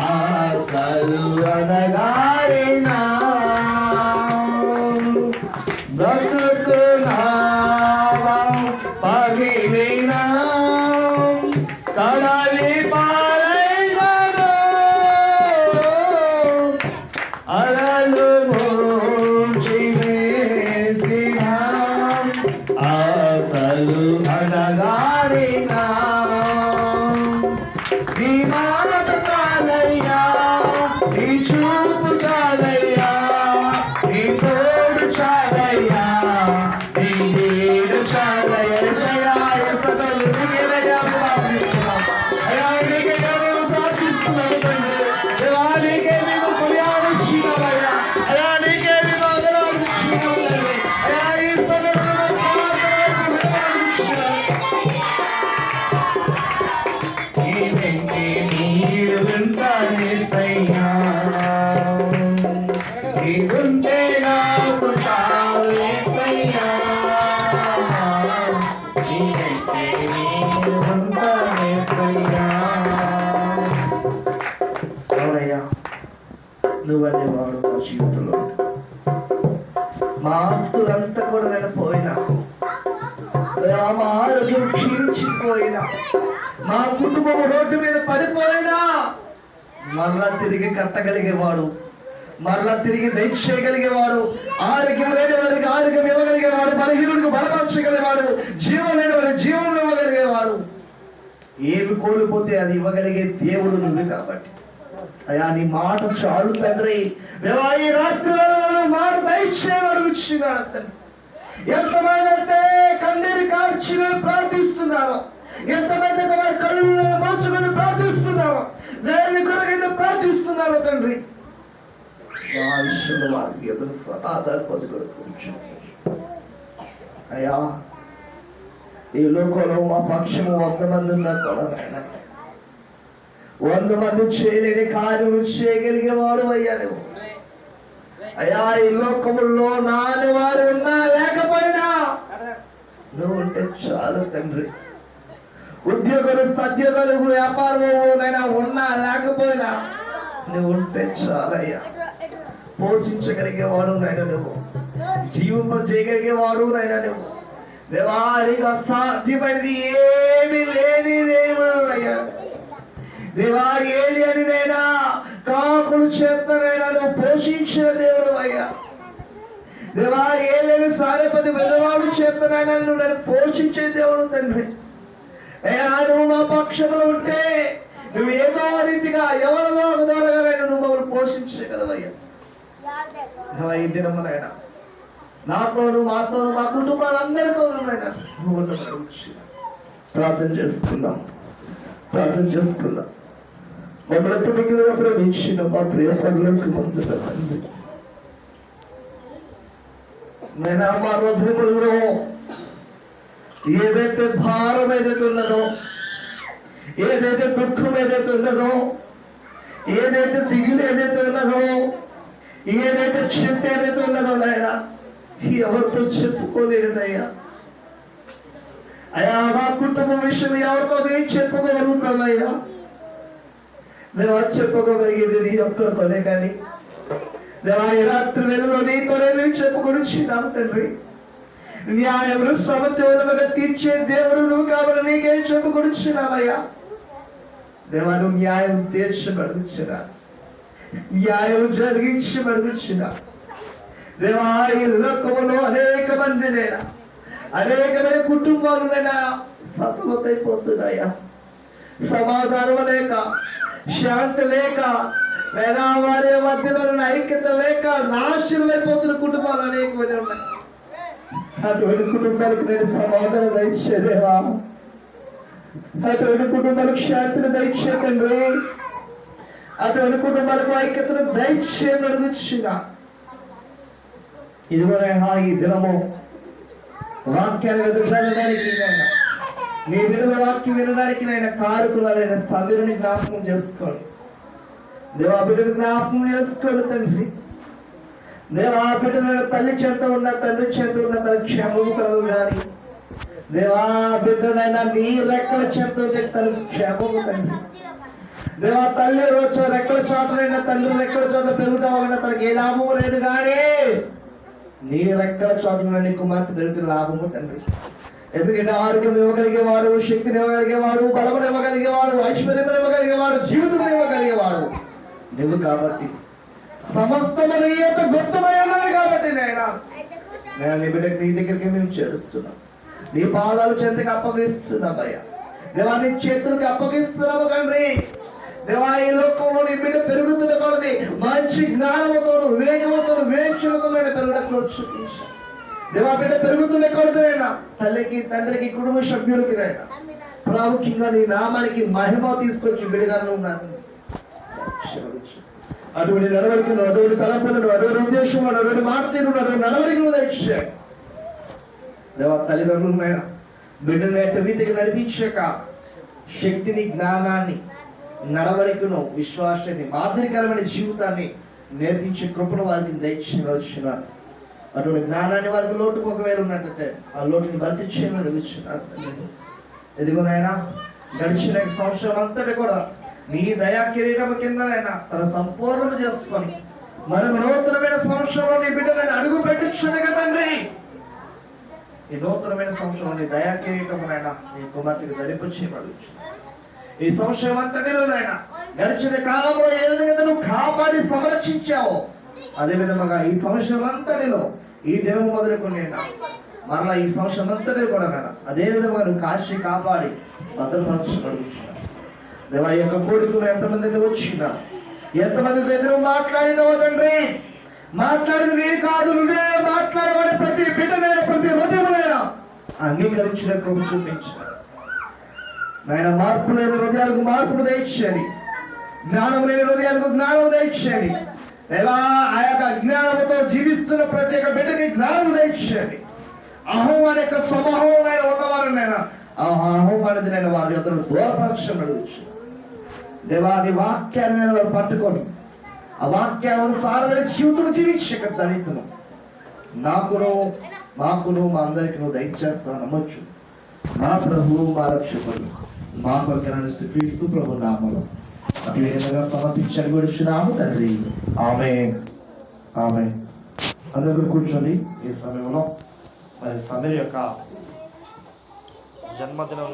Speaker 1: ఆశలు అనగారినా, బ్రతుకునా పగిలినా కడాలి పాలైనను, అలలు ముంచివేసిన ఆశలు అనగారినా, నీ మాట చాలయ్యా, నీ చూపు చాలయ్యా, నీ తోడు చాలయ్యా, నీ నీడు చాలయ్యా. సకలు నీరయ్యా ప్రార్థిస్తున్నాం. అయ్యా, నీకే మేము ప్రార్థిస్తున్నాము తండ్రి. దేవా, నీకే మేము కొనియాడుచున్నామయ్యా. అయ్యా, నీకే మేము ఆదరించున్నాము తండ్రి. అయ్యా, ఈ సమయంలో నీ వెంటే నీరు ఉంటానేసయ్యా, నీ ఉంటే నాకు చాలు యేసయ్యా, నీ వెంటే నేను ఉంటానేసయ్యా. అవునయ్యా, నువ్వనే వాడు మా జీవితంలో. మా ఆస్తులంతా కూడా నేను పోయినా, మా ఆరోగ్యం క్షీణించిపోయినా, మా కుటుంబం రోడ్డు మీద పడిపోయినా మరలా తిరిగి కట్టగలిగేవాడు, మరలా తిరిగి దయచేయగలిగేవాడు, ఆరోగ్యం లేని వారికి ఆరోగ్యం ఇవ్వగలిగేవాడు, బలహీనుడికి బలపరచగలిగేవాడు, జీవం లేని వారికి జీవం ఇవ్వగలిగేవాడు. ఏమి కోల్పోతే అది ఇవ్వగలిగే దేవుడు నువ్వు కాబట్టి అయ్యా నీ మాట చాలు తండ్రి. దేవా ఈ రాత్రి మాట దయచేయమడుగుచున్నాడు తండ్రి. ఎంతమంది అయితే కన్నీరు కార్చి ప్రార్థిస్తున్నారో, ఎంతమంది అయితే వారి కళ్ళు మార్చుకొని ప్రార్థిస్తున్నారో, దేవుని కొరకైతే ప్రార్థిస్తున్నారో తండ్రి, మా విషయంలో వారికి ఎదురు సమాధానం పొందుకోవచ్చు. అయ్యా ఈ లోకంలో మా పక్షము 100 మంది ఉన్నా కూడా నాయన 100 మంది చేయలేని కార్యము చేయగలిగేవాడు అయ్యా నువ్వు. అయ్యా ఈ లోకములో నాని వారు ఉన్నా లేకపోయినా నువ్వు ఉంటే చాలు తండ్రి. ఉద్యోగులు సద్యోగులు వ్యాపారమైనా ఉన్నా లేకపోయినా నువ్వు ఉంటే చాలయ్యా. పోషించగలిగేవాడు నాయన నువ్వు, జీవింప చేయగలిగేవాడు నాయన నువ్వు. దేవానికి అసాధ్యమైనది ఏమి లేని దేవుడు అయ్యా. దేవా ఏలి అని నైనా కాకులు చేతనైనా నువ్వు పోషించిన దేవుడు అయ్యా. దేవా ఏలేని సారేపతి విధవాడు చేతనైనా నువ్వు నన్ను పోషించే దేవుడు తండ్రి. అయ్యా నువ్వు మా పక్షంలో ఉంటే నువ్వు ఏదో రీతిగా ఎవరిలో ఒక ద్వారాగా నువ్వు మమ్మల్ని పోషించగలవయ్యా. ఈ దినమునైనా నాతోను మాతోను మా కుటుంబాలందరితోనూ ప్రార్థన చేసుకుందాం, ప్రార్థన చేసుకుందాం. మమ్మల్ని ప్రేమించిన మా ప్రేమలకు ముందు నేను మా హృదయములో ఏదైతే భారం ఏదైతే ఉన్నదో, ఏదైతే దుఃఖం ఏదైతే ఉన్నదో, ఏదైతే దిగులు ఏదైతే ఉన్నదో, ఏదైతే చింత ఏదైతే ఉన్నదో నాయనా ఎవరితో చెప్పుకోలేదయ్యా. అయ్యా మా కుటుంబం విషయం ఎవరితో మేము చెప్పుకోగలుగుతామయ్యా. దేవా చెప్పుకోగలిగేది నీ ఒక్కరితోనే కానీ దేవా ఈ రాత్రి వేళలో నీతోనే మేము చెప్పుకొనిచ్చినాము తండ్రి. న్యాయములు సమత్వములుగా తీర్చే దేవుడు నువ్వు కాబట్టి నీకేం చెప్పుకొనిచ్చినామయ్యా. దేవా నువ్వు న్యాయం తీర్చబడుచున్నా, న్యాయం జరిగించబడుచున్నా. దేవా ఈ లోకములో అనేక మందినైనా అనేకమైన కుటుంబాలునైనా సతమతైపోతున్నాయా. సమాధానం లేక, శాంతి లేక, లేదా వారి మధ్యలో ఐక్యత లేక నాశనమైపోతున్న కుటుంబాలు అనేకమైన ఉన్నాయి. అటువంటి కుటుంబాలకు నేను సమాధానం దయచేదేవా. అటువంటి కుటుంబాలకు శాంతిని దయచేతండి. అటువంటి కుటుంబాలకు ఐక్యతను దయచేయమని అడుగుచున్నా. ఇదిగోనైనా ఈ దినము వాక్యాన్ని ఎదుర్కోవడానికి నీ విడుదల వాక్యం వినడానికి నాయన కారుకురాలైన సభ్యుని జ్ఞాపకం చేసుకోండి. దేవా బిడ్డను జ్ఞాపకం చేసుకోండి తండ్రి. దేవా బిడ్డను తల్లి చేత ఉన్న తండ్రి చేత ఉన్న తన క్షేమము కలదు కానీ దేవా బిడ్డనైనా నీ రెక్కల చేత ఉంటే తన క్షేమము తండ్రి. దేవా తల్లి రోజు రెక్కల చోటనైనా తండ్రి రెక్కల చోట పెరుగుతావన్నా తనకి ఏ లాభము లేదు కానీ నీ రెక్కల చోటన నీ కుమార్తె పెరుగుతున్న లాభము తండ్రి. ఎందుకంటే ఆరోగ్యం ఇవ్వగలిగేవాడు, శక్తిని ఇవ్వగలిగేవాడు, బలమును ఇవ్వగలిగేవాడు, ఐశ్వర్యం ఇవ్వగలిగేవాడు, జీవితం ఇవ్వగలిగేవాడు నువ్వు కాబట్టి సమస్తము నీ యొక్క గుప్తమై ఉన్నది కాబట్టి నేను నీ బిడ్డకి నీ దగ్గరికి మేము చేరుస్తున్నాం. నీ పాదాలు చెంతకి అప్పగిస్తున్నామయ్యా. దేవా నీ చేతులకి అప్పగిస్తున్నాము తండ్రి. దేవా ఈ లోకంలో నీ బిడ్డ పెరుగుతున్న కొలది మంచి జ్ఞానముతోను వివేకముతోను వివేచనతో పెరగడం చూపించు. దేవా బిడ్డ పెరుగుతున్న కొలదైనా తల్లికి తండ్రికి కుటుంబ సభ్యులకి అయినా ప్రాముఖ్యంగా నీ నామానికి మహిమ తీసుకొచ్చి బిడ్డగానే ఉన్నాను. అటువంటి నడవడికను, అటువంటి తలపులను, అటువంటి ఉద్దేశం, అటువంటి మాట తీరు, అటువంటి నడవడికను దయచేయండి. దేవా తల్లిదండ్రులైనా బిడ్డను రీతికి నడిపించాక శక్తిని, జ్ఞానాన్ని, నడవడికను, విశ్వాసాన్ని, మాదిరికరమైన జీవితాన్ని నేర్పించే కృపను వారికి దయచేయవచ్చున్నాను. అటువంటి జ్ఞానాన్ని వారికి లోటు ఒకవేళ ఉన్నట్లయితే ఆ లోటుని భర్తీ చేయమని అడుగుతున్నాను. ఎదుగునైనా గడిచిన సంవత్సరం అంతటి కూడా నీ దయా కిరీటం కిందనైనా తన సంపూర్ణం చేసుకొని మరొక నూతనమైన సంవత్సరంలో నీ బిడ్డలను అడుగు పెట్టించుగా తండ్రి. ఈ నూతనమైన సంవత్సరంలో నీ దయా కిరీటమునైనా నీ కుమార్తెకి ధరింపచేయమని ఈ సంవత్సరం అంతటిలో నాయన గడిచిన కాలంలో ఏ విధంగా నువ్వు కాపాడి సంరక్షించావో అదే విధముగా ఈ సంవత్సరం అంతటిలో ఈ దినం మొదలుకొని మరలా ఈ సంవత్సరం అంతటి కూడా నాయన అదే విధంగా నువ్వు కాశీ కాపాడి భద్రపరచగలుగుతున్నావు. దేవా, ఈ యొక్క కోరికలు ఎంతమంది వచ్చిందా, ఎంతమంది దగ్గర మాట్లాడినవో తండ్రి, మాట్లాడింది మీరు కాదు, నువ్వే మాట్లాడమని ప్రతి బిడ్డనైనా ప్రతి హృదయమైనా అంగీకరించిన కృప చూపించిన నాయన. మార్పు లేని హృదయాలకు మార్పును దయచేయండి, జ్ఞానం లేని హృదయాలకు జ్ఞానం దయచేయండి. దేవా, ఆ యొక్క జ్ఞానంతో జీవిస్తున్న ప్రతి ఒక్క బిడ్డకి జ్ఞానం దయచేయండి. అహం అనే యొక్క స్వభావం ఉన్నవారు నైనా ఆ అహం అనేది నేను వారి యొక్క దూరపరచడం అడుగుచ్చు. దేవా, నీ వాక్యాన్ని నేను వారు పట్టుకొని ఆ వాక్యానుసారమైన జీవితం జీవించక దళితను మాకును మా అందరికి నువ్వు దయచేస్తావు నమ్మొచ్చు. మా ప్రభువు మా రక్షకుడు మా కొరకైన క్రీస్తు ప్రభు నామములో అతి విధంగా సమర్పించని గురించినాము తండ్రి. ఆమేన్. ఆమేన్. అందరూ కూడా కూర్చోండి. ఈ సమయంలో మరి సమీర్ యొక్క జన్మదినం